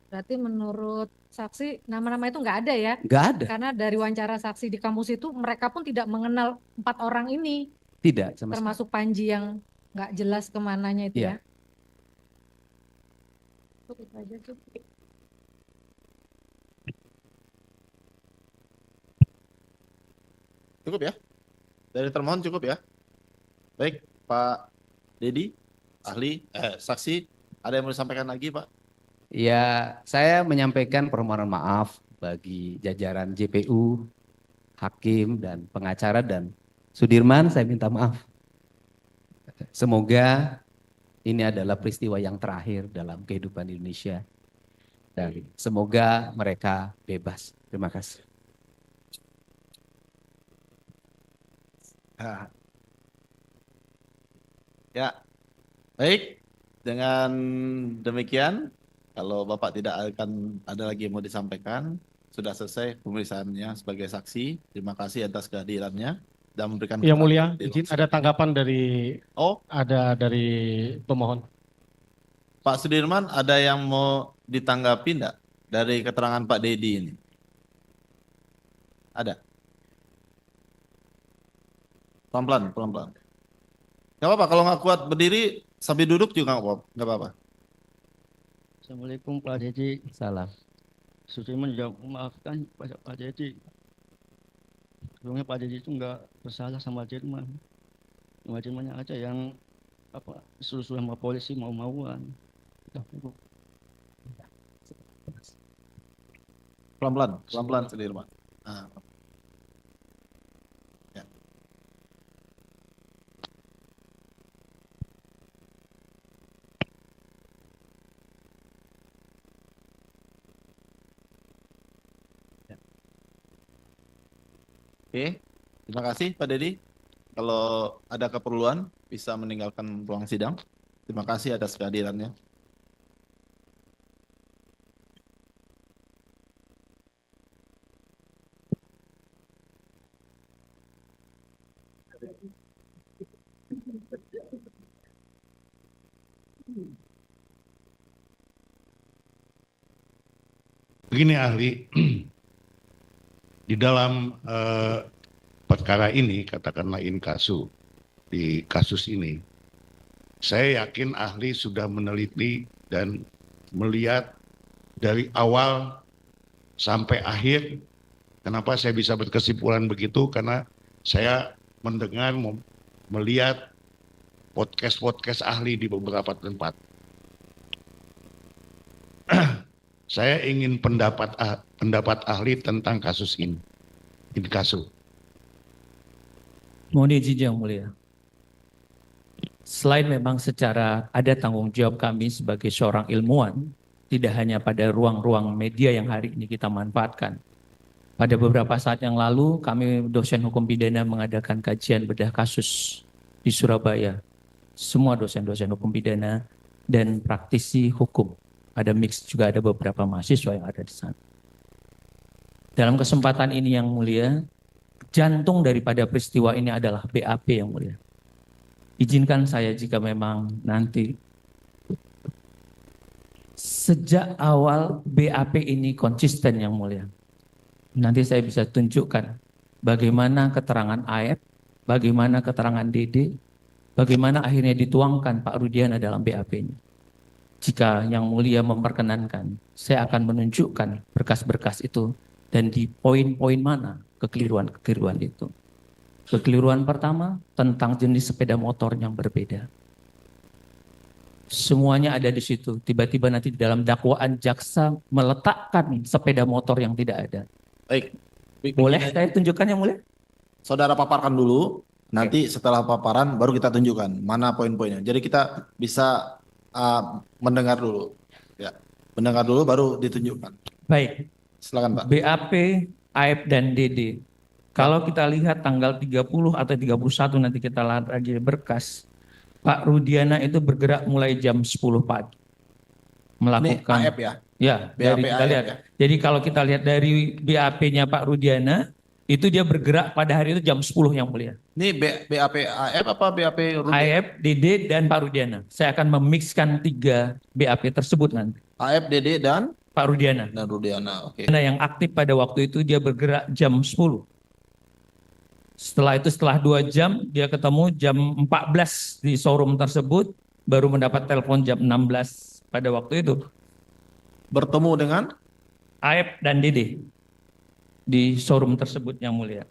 F: Berarti menurut saksi nama-nama itu nggak ada ya?
B: Nggak ada.
F: Karena dari wawancara saksi di kampus itu mereka pun tidak mengenal 4 orang ini.
B: Tidak.
F: Termasuk Panji yang nggak jelas kemananya itu ya. Cukup aja tuh.
A: Cukup ya? Dari termohon cukup ya? Baik, Pak Dedi, ahli, saksi, ada yang mau disampaikan lagi Pak?
B: Ya, saya menyampaikan permohonan maaf bagi jajaran JPU, hakim dan pengacara dan Sudirman, saya minta maaf. Semoga ini adalah peristiwa yang terakhir dalam kehidupan Indonesia. Dan semoga mereka bebas. Terima kasih.
A: Ya, baik. Dengan demikian, kalau Bapak tidak akan ada lagi yang mau disampaikan, sudah selesai pemeriksaannya sebagai saksi. Terima kasih atas kehadirannya dan memberikan
C: Yang mulia,
A: keterangan di
C: izin
A: ruang
C: ada
A: sidang.
C: tanggapan dari
A: Oh,
C: pemohon.
A: Pak Sudirman, ada yang mau ditanggapi enggak dari keterangan Pak Dedi ini? Ada? Pelan-pelan, pelan-pelan. Nggak apa-apa, kalau nggak kuat berdiri, sambil duduk juga nggak apa-apa.
G: Assalamualaikum Pak Dedi.
B: Salam.
G: Sudirman juga memaafkan Pak Dedi. Sebelumnya Pak Dedi itu nggak bersalah sama Dirman. Cuma Dirmannya aja yang suruh-suruh sama polisi mau-mauan.
A: Pelan-pelan, pelan-pelan Sudirman. Nah. Ya. Ya. Oke, terima kasih Pak Dedi. Kalau ada keperluan bisa meninggalkan ruang sidang. Terima kasih atas kehadirannya.
D: Begini ahli, di dalam perkara ini, katakanlah inkasu, di kasus ini, saya yakin ahli sudah meneliti dan melihat dari awal sampai akhir. Kenapa saya bisa berkesimpulan begitu? Karena saya mendengar, melihat podcast-podcast ahli di beberapa tempat. Saya ingin pendapat ahli tentang kasus ini, inkasu.
H: Mohon izin yang mulia. Selain memang secara ada tanggung jawab kami sebagai seorang ilmuwan, tidak hanya pada ruang-ruang media yang hari ini kita manfaatkan. Pada beberapa saat yang lalu, kami dosen hukum pidana mengadakan kajian bedah kasus di Surabaya. Semua dosen-dosen hukum pidana dan praktisi hukum. Ada mix juga, ada beberapa mahasiswa yang ada di sana. Dalam kesempatan ini yang mulia, jantung daripada peristiwa ini adalah BAP yang mulia. Izinkan saya jika memang nanti sejak awal BAP ini konsisten yang mulia. Nanti saya bisa tunjukkan bagaimana keterangan AF, bagaimana keterangan DD, bagaimana akhirnya dituangkan Pak Rudiana dalam BAP-nya. Jika yang mulia memperkenankan, saya akan menunjukkan berkas-berkas itu dan di poin-poin mana kekeliruan-kekeliruan itu. Kekeliruan pertama tentang jenis sepeda motor yang berbeda. Semuanya ada di situ. Tiba-tiba nanti di dalam dakwaan jaksa meletakkan sepeda motor yang tidak ada.
A: Baik.
H: Boleh saya tunjukkan yang mulia?
A: Saudara paparkan dulu, nanti setelah paparan baru kita tunjukkan mana poin-poinnya. Jadi kita bisa mendengar dulu. Ya, mendengar dulu baru ditunjukkan.
H: Baik.
A: Silakan Pak.
H: BAP, AF, dan DD. Kalau kita lihat tanggal 30 atau 31 nanti kita lihat lagi berkas, Pak Rudiana itu bergerak mulai jam 10 pagi. Melakukan
A: Ini AF ya?
H: Ya, dari
A: BAP
H: kita
A: AF
H: lihat.
A: ya?
H: Jadi kalau kita lihat dari BAP-nya Pak Rudiana, itu dia bergerak pada hari itu jam 10 yang mulia.
A: Ini BAP AF apa BAP Rudiana?
H: AF, DD, dan Pak Rudiana. Saya akan memixkan 3 BAP tersebut nanti.
A: AF, DD, dan
H: Pak Rudiana.
A: Rudiana. Oke.
H: Yang aktif pada waktu itu dia bergerak jam 10. Setelah itu setelah 2 jam dia ketemu jam 14 di showroom tersebut, baru mendapat telepon jam 16 pada waktu itu.
A: Bertemu dengan
H: AF dan DD di showroom tersebut yang mulia.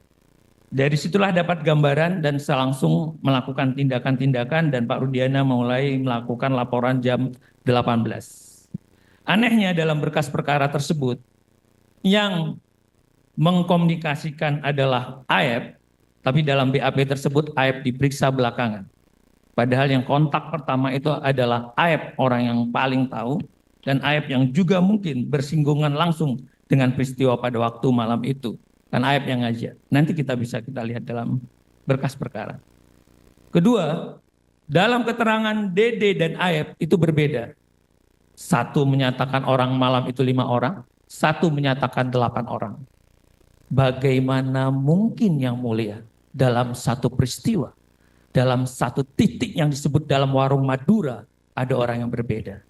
H: Dari situlah dapat gambaran dan saya langsung melakukan tindakan-tindakan dan Pak Rudiana mulai melakukan laporan jam 18. Anehnya dalam berkas perkara tersebut yang mengkomunikasikan adalah AF, tapi dalam BAP tersebut AF diperiksa belakangan. Padahal yang kontak pertama itu adalah AF, orang yang paling tahu, dan AF yang juga mungkin bersinggungan langsung dengan peristiwa pada waktu malam itu. Kan AF yang ngajak. Nanti kita bisa lihat dalam berkas perkara. Kedua, dalam keterangan Dede dan Aep itu berbeda. Satu menyatakan orang malam itu 5 orang, satu menyatakan 8 orang. Bagaimana mungkin yang mulia dalam satu peristiwa, dalam satu titik yang disebut dalam warung Madura, ada orang yang berbeda.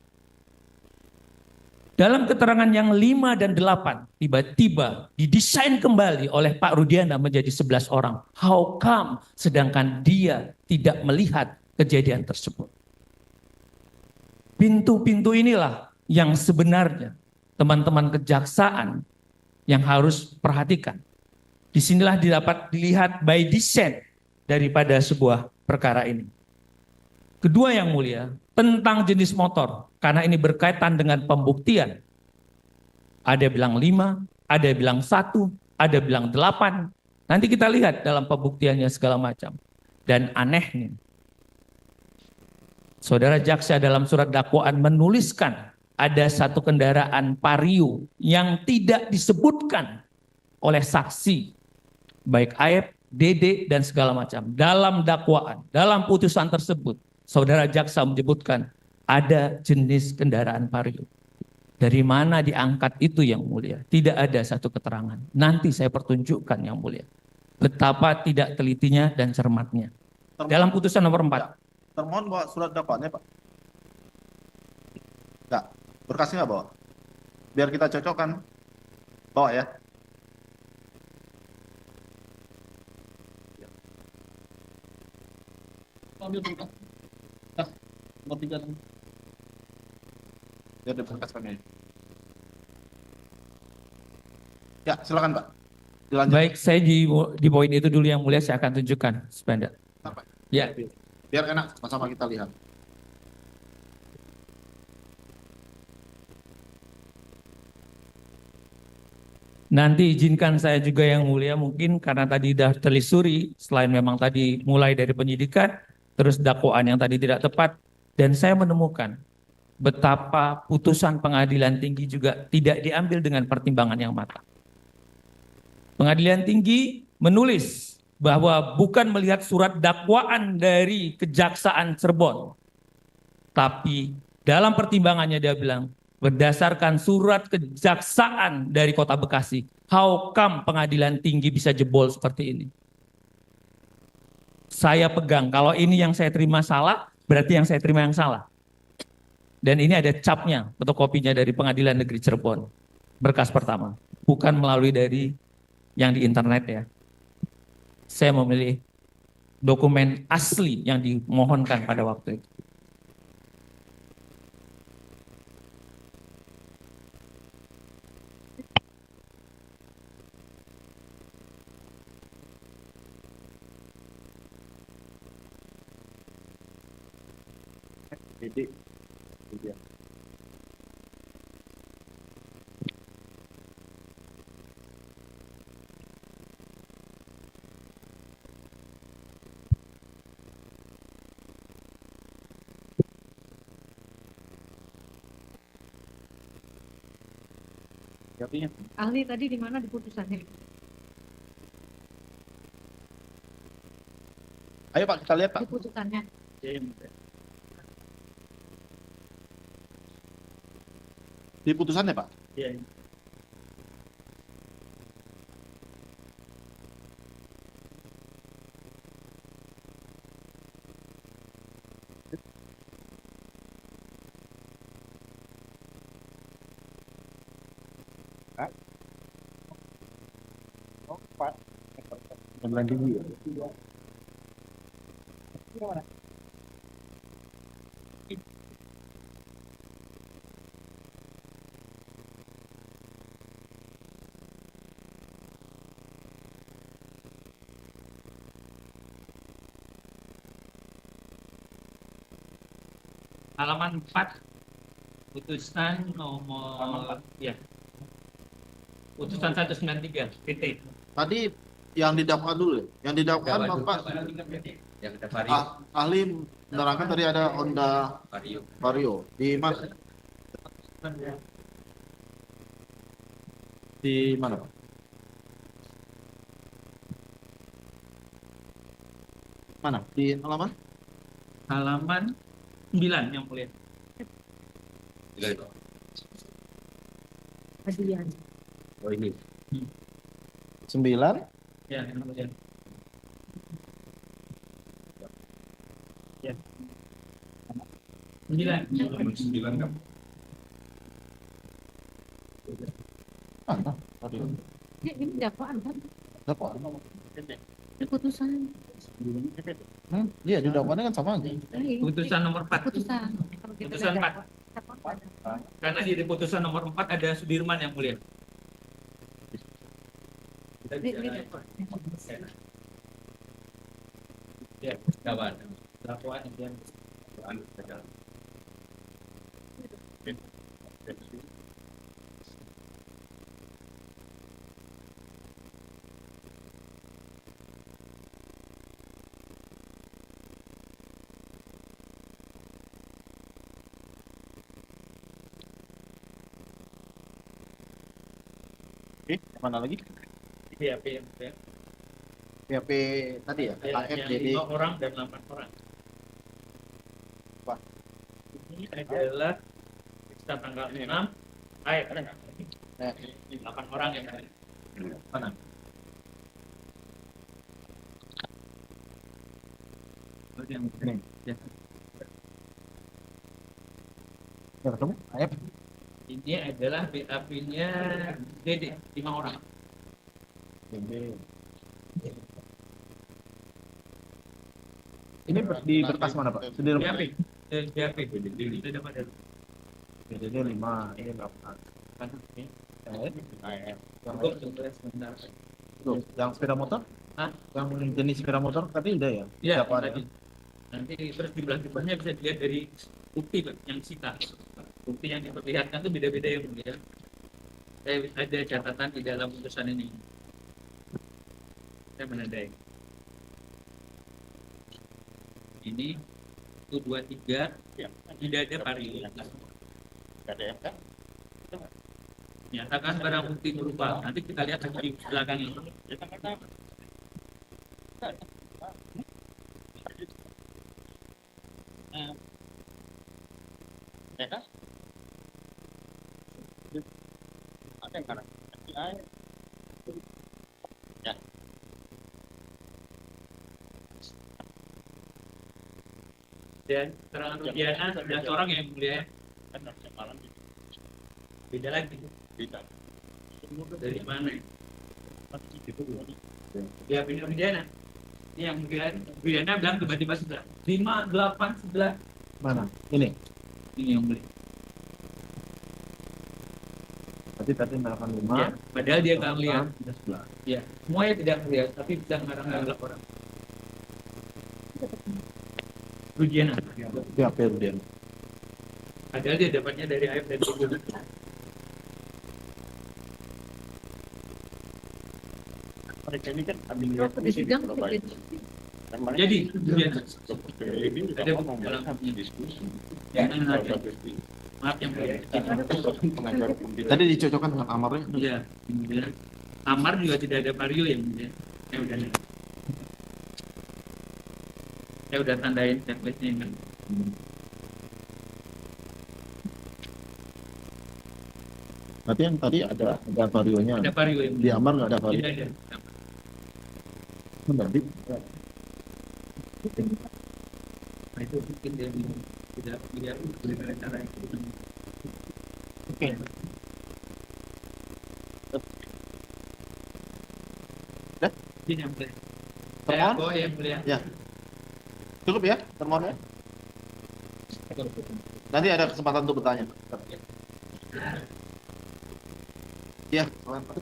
H: Dalam keterangan yang 5 dan 8, tiba-tiba didesain kembali oleh Pak Rudiana menjadi 11 orang. How come? Sedangkan dia tidak melihat kejadian tersebut. Pintu-pintu inilah yang sebenarnya teman-teman kejaksaan yang harus perhatikan. Disinilah dapat dilihat by design daripada sebuah perkara ini. Kedua yang mulia, tentang jenis motor. Karena ini berkaitan dengan pembuktian. Ada yang bilang 5, ada yang bilang 1, ada yang bilang 8. Nanti kita lihat dalam pembuktiannya segala macam. Dan anehnya, Saudara jaksa dalam surat dakwaan menuliskan ada satu kendaraan Vario yang tidak disebutkan oleh saksi. Baik Aep, Dede, dan segala macam. Dalam dakwaan, dalam putusan tersebut, Saudara jaksa menyebutkan ada jenis kendaraan Vario. Dari mana diangkat itu yang mulia? Tidak ada satu keterangan. Nanti saya pertunjukkan yang mulia. Betapa tidak telitinya dan cermatnya. Dalam putusan nomor 4.
A: Termohon bawa surat dakwaannya, Pak. Enggak, berkasnya nggak bawa. Biar kita cocokkan. Bawa ya. Ambil berkas. Nomor 3. Biar diberkaskan ya. Ya, silakan Pak. Dilanjut.
H: Baik, saya di poin itu dulu yang mulia saya akan tunjukkan. Sepeda.
A: Apa?
H: Ya.
A: Biar enak, sama-sama kita lihat.
H: Nanti izinkan saya juga yang mulia mungkin karena tadi sudah telisuri, selain memang tadi mulai dari penyidikan, terus dakwaan yang tadi tidak tepat, dan saya menemukan betapa putusan pengadilan tinggi juga tidak diambil dengan pertimbangan yang matang. Pengadilan tinggi menulis bahwa bukan melihat surat dakwaan dari Kejaksaan Cirebon, tapi dalam pertimbangannya dia bilang, berdasarkan surat kejaksaan dari Kota Bekasi, how come pengadilan tinggi bisa jebol seperti ini? Saya pegang, kalau ini yang saya terima salah, berarti yang saya terima yang salah. Dan ini ada capnya, fotokopinya dari Pengadilan Negeri Cirebon. Berkas pertama, bukan melalui dari yang di internet ya. Saya memilih dokumen asli yang dimohonkan pada waktu itu.
A: Jadi,
F: Ahli tadi di mana di putusannya?
A: ayo Pak, kita lihat Pak.
F: Di putusannya.
A: Di putusannya Pak.
H: Halaman 4, putusan nomor ya. Putusan 193, PT.
A: Tadi yang didakwa dulu, yang didakwakan Bapak
E: Yang ada Vario.
A: ahli menerangkan tadi ada Honda Vario. Di mana? Di mana Pak? Mana? Di halaman?
H: Halaman 9 yang mulia.
E: Oh ini.
A: 9.
H: Ya, yang mulia. Ya. 9.
F: Ini dakwaan kan?
A: Dakwaan.
F: Ini putusan.
A: Iya, di dakwaannya kan sama aja.
H: Putusan nomor 4.
F: Putusan. Kalau kita
H: Putusan
F: ada
H: 4. Karena di putusan nomor 4 ada Sudirman yang mulia. Ya, dakwaan. Dakwaan yang
A: Oke, mana lagi?
H: PHP
A: PHP tadi ya? AF
H: yang
A: jadi
H: 5 orang dan 8 orang.
A: Wah.
H: Ini adalah kita tanggal 6 AF. 8 orang yang ada.
A: mana?
H: Yang
A: Ini.
H: ya.
A: Ya, ketemu? AF.
H: Ini adalah BAP-nya DD 5 orang.
A: Ini di berkas mana Pak? Sudirman.
H: BAP. BAP. Itu dapat dari
A: Jadi 5, ini berapa?
H: kan ini.
A: Yang
H: Cukup sebentar.
A: Tuh, yang sepeda motor?
H: Hah?
A: Yang jenis sepeda motor tadi udah ya?
H: Ya,
A: Siapa ada?
H: tadi. Nanti terus jumlah-jumlahnya bisa dilihat dari bukti Pak, yang disita. Bukti yang diperlihatkan itu beda-beda yang mulia. Saya ada catatan di dalam putusan ini. Saya menandai. Ini 123 tidak ada vario. Nyatakan barang bukti berupa. Nanti kita lihat di belakang ini. Dan keterangan Rudiana 11 orang yang mulia. Beda lagi. Dari mana? Ya benar Rudiana. Ini yang mulia. Rudiana bilang tiba-tiba 11. 5, 8, 11.
A: Mana? Ini.
H: Ini yang mulia.
A: Berarti tadi melakukan 5.
H: Ya, padahal dia nggak melihat.
A: 11.
H: Ya, semuanya tidak melihat, tapi bisa ngarang-ngarang orang. Rudiana.
A: PHP Rudian.
H: Padahal dia dapatnya dari AF dan Ibu.
F: Di sidang
H: Jadi, Rudiana. Ada bukti dalam diskusi. Maaf yang mulia.
A: Tadi dicocokkan dengan amarnya.
H: Iya, kemudian kamar juga tidak ada vario yang mulia. Saya udah tandain template-nya kan.
A: Berarti yang tadi ada varionya.
H: Ada vario yang
A: Di amar nggak ada vario.
H: tidak ada.
A: Berarti
H: Nah, itu mungkin dia tidak melihat dengan cara itu.
A: oke.
H: Ini yang mulia.
A: Termohon?
H: Oh, yang mulia.
A: Ya. Cukup ya termohonnya? Nanti ada kesempatan untuk bertanya. Ya, silakan, Pak.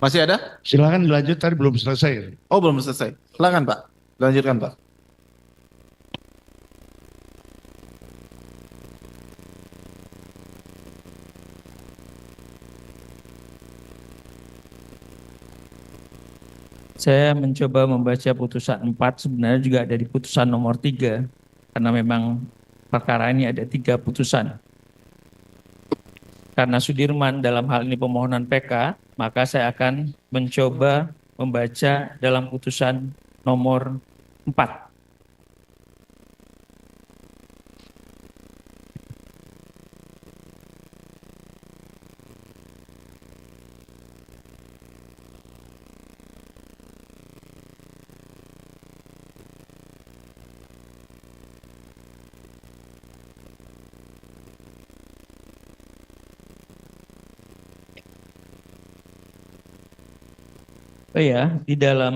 A: Masih ada?
D: Silakan dilanjut, tadi belum selesai.
A: Oh, belum selesai. Silakan, Pak. Lanjutkan, Pak.
H: Saya mencoba membaca putusan 4, sebenarnya juga ada di putusan nomor 3, karena memang perkara ini ada 3 putusan. karena Sudirman dalam hal ini pemohonan PK, maka saya akan mencoba membaca dalam putusan nomor 4. Oh ya, di dalam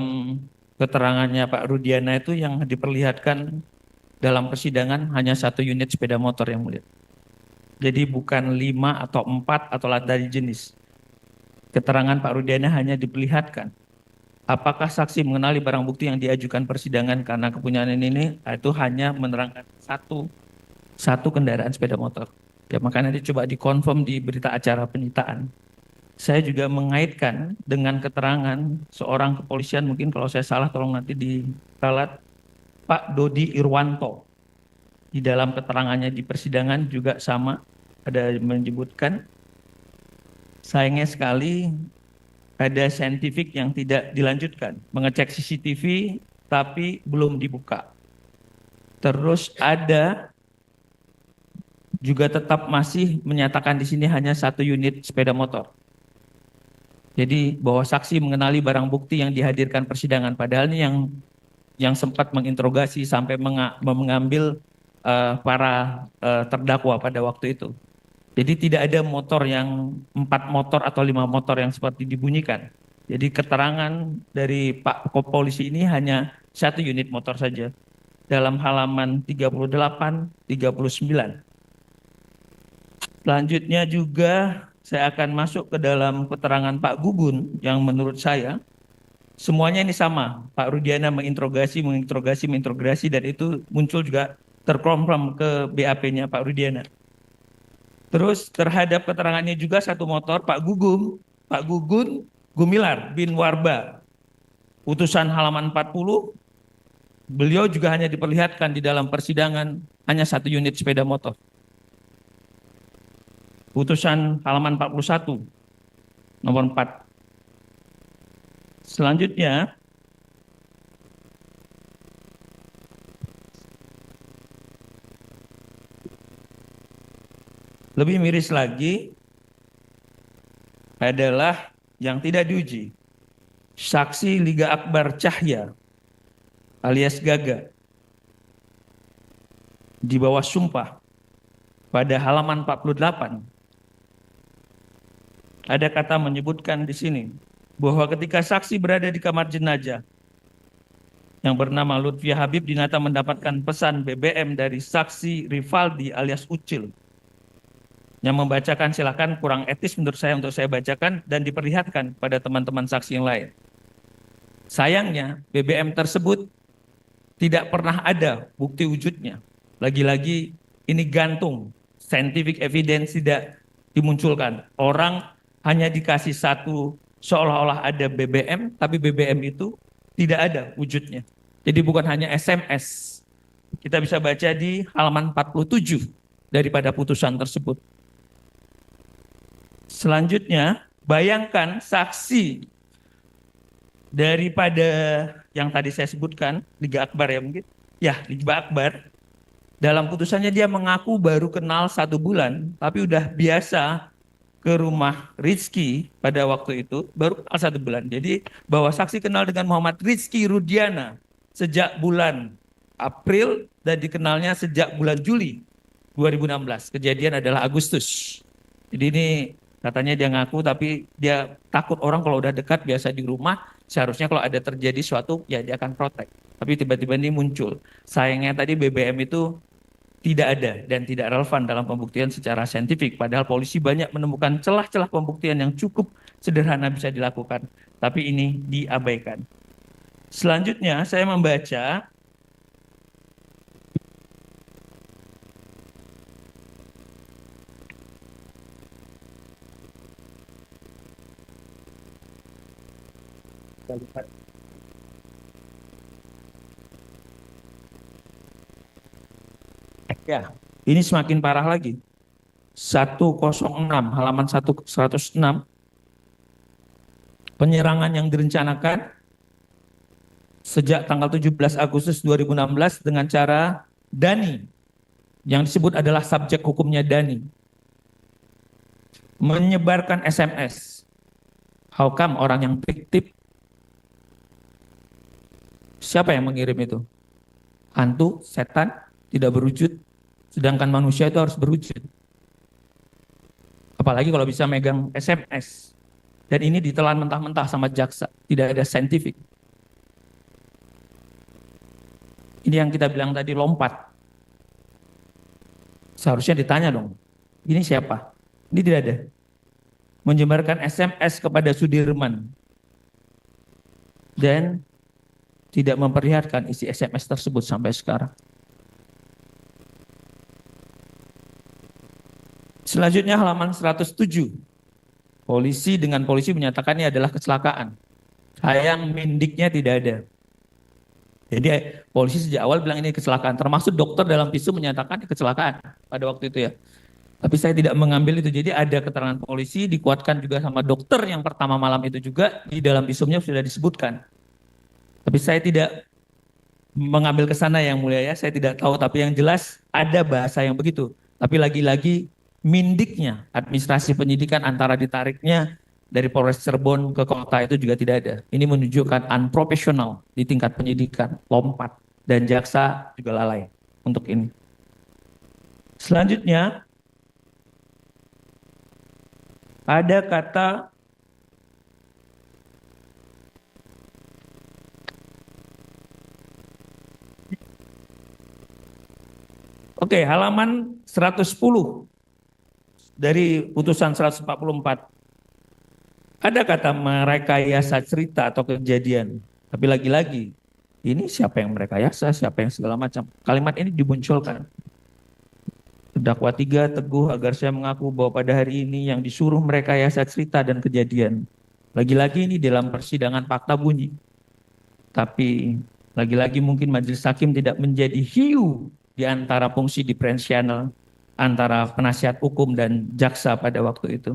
H: keterangannya Pak Rudiana itu yang diperlihatkan dalam persidangan hanya 1 unit sepeda motor yang mulia. Jadi bukan 5 atau 4 atau dari jenis. Keterangan Pak Rudiana hanya diperlihatkan. Apakah saksi mengenali barang bukti yang diajukan persidangan karena kepunyaan ini itu hanya menerangkan satu kendaraan sepeda motor. Ya makanya dicoba dikonfirm di berita acara penyitaan. Saya juga mengaitkan dengan keterangan seorang kepolisian, mungkin kalau saya salah tolong nanti diralat, Pak Dodi Irwanto. Di dalam keterangannya di persidangan juga sama, ada menyebutkan, sayangnya sekali ada saintifik yang tidak dilanjutkan, mengecek CCTV tapi belum dibuka. Terus ada juga tetap masih menyatakan di sini hanya 1 unit sepeda motor. Jadi bahwa saksi mengenali barang bukti yang dihadirkan persidangan, padahal ini yang sempat menginterogasi sampai mengambil para terdakwa pada waktu itu. Jadi tidak ada motor yang 4 motor atau 5 motor yang seperti dibunyikan. Jadi keterangan dari Pak Polisi ini hanya 1 unit motor saja. Dalam halaman 38, 39. Selanjutnya juga saya akan masuk ke dalam keterangan Pak Gugun yang menurut saya semuanya ini sama. Pak Rudiana menginterogasi dan itu muncul juga terkonfirm ke BAP-nya Pak Rudiana. Terus terhadap keterangannya juga 1 motor Pak Gugun Gumilar bin Warba. Putusan halaman 40, beliau juga hanya diperlihatkan di dalam persidangan hanya 1 unit sepeda motor. Putusan halaman 41, nomor 4. Selanjutnya, lebih miris lagi adalah yang tidak diuji. Saksi Liga Akbar Cahya alias Gaga di bawah sumpah pada halaman 48. Ada kata menyebutkan di sini bahwa ketika saksi berada di kamar jenazah yang bernama Lutfia Habib Dinata mendapatkan pesan BBM dari saksi Rivaldi alias Ucil yang membacakan, silakan, kurang etis menurut saya untuk saya bacakan dan diperlihatkan pada teman-teman saksi yang lain. Sayangnya BBM tersebut tidak pernah ada bukti wujudnya. Lagi-lagi ini gantung, scientific evidence tidak dimunculkan. Orang hanya dikasih 1 seolah-olah ada BBM, tapi BBM itu tidak ada wujudnya. Jadi bukan hanya SMS. Kita bisa baca di halaman 47 daripada putusan tersebut. Selanjutnya, bayangkan saksi daripada yang tadi saya sebutkan, Liga Akbar ya mungkin. Ya, Liga Akbar. Dalam putusannya dia mengaku baru kenal 1 bulan, tapi udah biasa ke rumah Rizky pada waktu itu, baru kenal 1 bulan. Jadi bahwa saksi kenal dengan Muhammad Rizky Rudiana sejak bulan April dan dikenalnya sejak bulan Juli 2016. Kejadian adalah Agustus. Jadi ini katanya dia ngaku tapi dia takut orang kalau udah dekat biasa di rumah, seharusnya kalau ada terjadi suatu ya dia akan protek. Tapi tiba-tiba ini muncul. Sayangnya tadi BBM itu tidak ada dan tidak relevan dalam pembuktian secara saintifik. Padahal polisi banyak menemukan celah-celah pembuktian yang cukup sederhana bisa dilakukan. Tapi ini diabaikan. Selanjutnya saya membaca ya, ini semakin parah lagi. 106 halaman 106, penyerangan yang direncanakan sejak tanggal 17 Agustus 2016 dengan cara Dani, yang disebut adalah subjek hukumnya Dani, menyebarkan SMS. How come orang yang fiktif? Siapa yang mengirim itu? Hantu, setan, tidak berwujud, sedangkan manusia itu harus berwujud. Apalagi kalau bisa megang SMS. Dan ini ditelan mentah-mentah sama jaksa, tidak ada saintifik. Ini yang kita bilang tadi, lompat. Seharusnya ditanya dong, ini siapa? Ini tidak ada. Menyebarkan SMS kepada Sudirman dan tidak memperlihatkan isi SMS tersebut sampai sekarang. Selanjutnya halaman 107. Polisi menyatakan ini adalah kecelakaan. Sayang mendiknya tidak ada. Jadi polisi sejak awal bilang ini kecelakaan. Termasuk dokter dalam visum menyatakan ini kecelakaan pada waktu itu ya. Tapi saya tidak mengambil itu. Jadi ada keterangan polisi, dikuatkan juga sama dokter yang pertama malam itu juga. Di dalam visumnya sudah disebutkan. Tapi saya tidak mengambil ke sana yang mulia ya. Saya tidak tahu. Tapi yang jelas ada bahasa yang begitu. Tapi lagi-lagi mindiknya, administrasi penyidikan antara ditariknya dari Polres Cirebon ke kota itu juga tidak ada. Ini menunjukkan unprofesional di tingkat penyidikan, lompat, dan jaksa juga lalai untuk ini. Selanjutnya, ada kata halaman 110 dari putusan 144. Ada kata merekayasa cerita atau kejadian. Tapi lagi-lagi, ini siapa yang merekayasa, siapa yang segala macam. Kalimat ini dimunculkan. Terdakwa 3 teguh agar saya mengaku bahwa pada hari ini yang disuruh merekayasa cerita dan kejadian. Lagi-lagi ini dalam persidangan fakta bunyi. Tapi lagi-lagi mungkin majelis hakim tidak menjadi hiu di antara fungsi diferensial antara penasihat hukum dan jaksa pada waktu itu.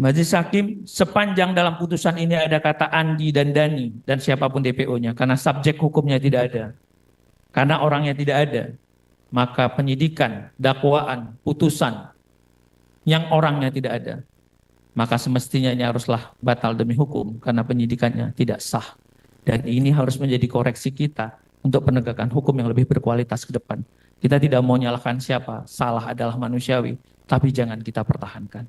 H: Majelis hakim sepanjang dalam putusan ini ada kata Andi dan Dani dan siapapun DPO-nya, karena subjek hukumnya tidak ada, karena orangnya tidak ada, maka penyidikan, dakwaan, putusan yang orangnya tidak ada, maka semestinya ini haruslah batal demi hukum karena penyidikannya tidak sah. Dan ini harus menjadi koreksi kita untuk penegakan hukum yang lebih berkualitas ke depan. Kita tidak mau nyalahkan siapa, salah adalah manusiawi, tapi jangan kita pertahankan.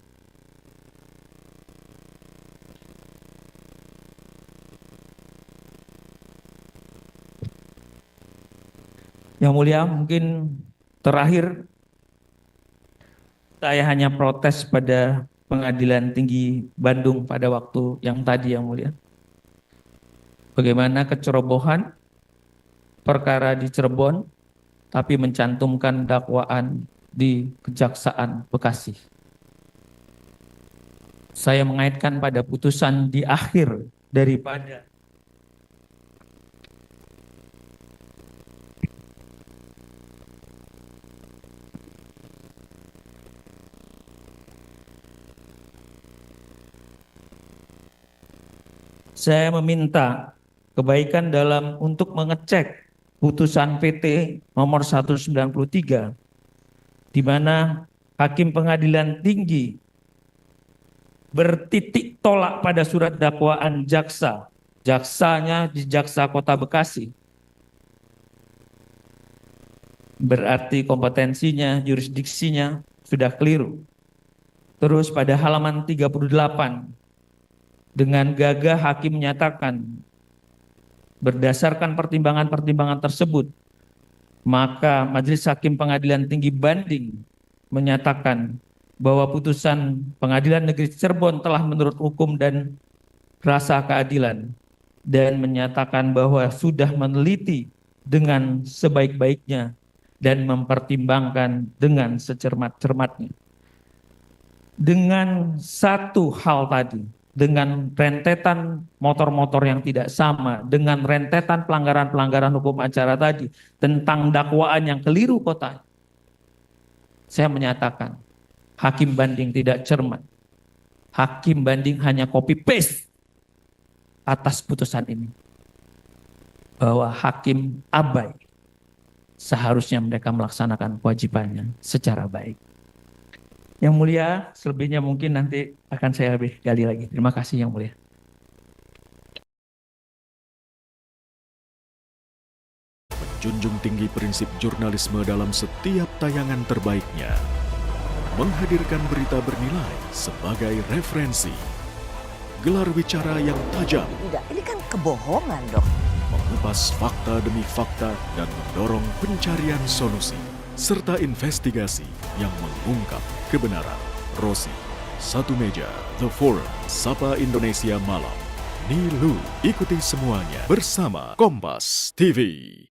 H: Yang mulia, mungkin terakhir saya hanya protes pada Pengadilan Tinggi Bandung pada waktu yang tadi, yang mulia. Bagaimana kecerobohan perkara di Cirebon, tapi mencantumkan dakwaan di Kejaksaan Bekasi. Saya mengaitkan pada putusan di akhir daripada saya meminta kebaikan dalam untuk mengecek putusan PT nomor 193 di mana Hakim Pengadilan Tinggi bertitik tolak pada surat dakwaan jaksa. Jaksanya di Jaksa Kota Bekasi. Berarti kompetensinya, jurisdiksinya sudah keliru. Terus pada halaman 38 dengan gagah hakim menyatakan berdasarkan pertimbangan-pertimbangan tersebut, maka Majelis Hakim Pengadilan Tinggi Banding menyatakan bahwa putusan Pengadilan Negeri Cirebon telah menurut hukum dan rasa keadilan dan menyatakan bahwa sudah meneliti dengan sebaik-baiknya dan mempertimbangkan dengan secermat-cermatnya. Dengan satu hal tadi, dengan rentetan motor-motor yang tidak sama, dengan rentetan pelanggaran-pelanggaran hukum acara tadi, tentang dakwaan yang keliru kota, saya menyatakan hakim banding tidak cermat. Hakim banding hanya copy paste atas putusan ini. Bahwa hakim abai. Seharusnya mereka melaksanakan kewajibannya secara baik. Yang mulia, selebihnya mungkin nanti akan saya lebih gali lagi. Terima kasih yang mulia.
I: Menjunjung tinggi prinsip jurnalisme dalam setiap tayangan terbaiknya. Menghadirkan berita bernilai sebagai referensi. Gelar bicara yang tajam.
J: Tidak, ini kan kebohongan dok.
I: Mengupas fakta demi fakta dan mendorong pencarian solusi. Serta investigasi yang mengungkap kebenaran. Rosi, Satu Meja, The Forum, Sapa Indonesia Malam. Nilu, ikuti semuanya bersama Kompas TV.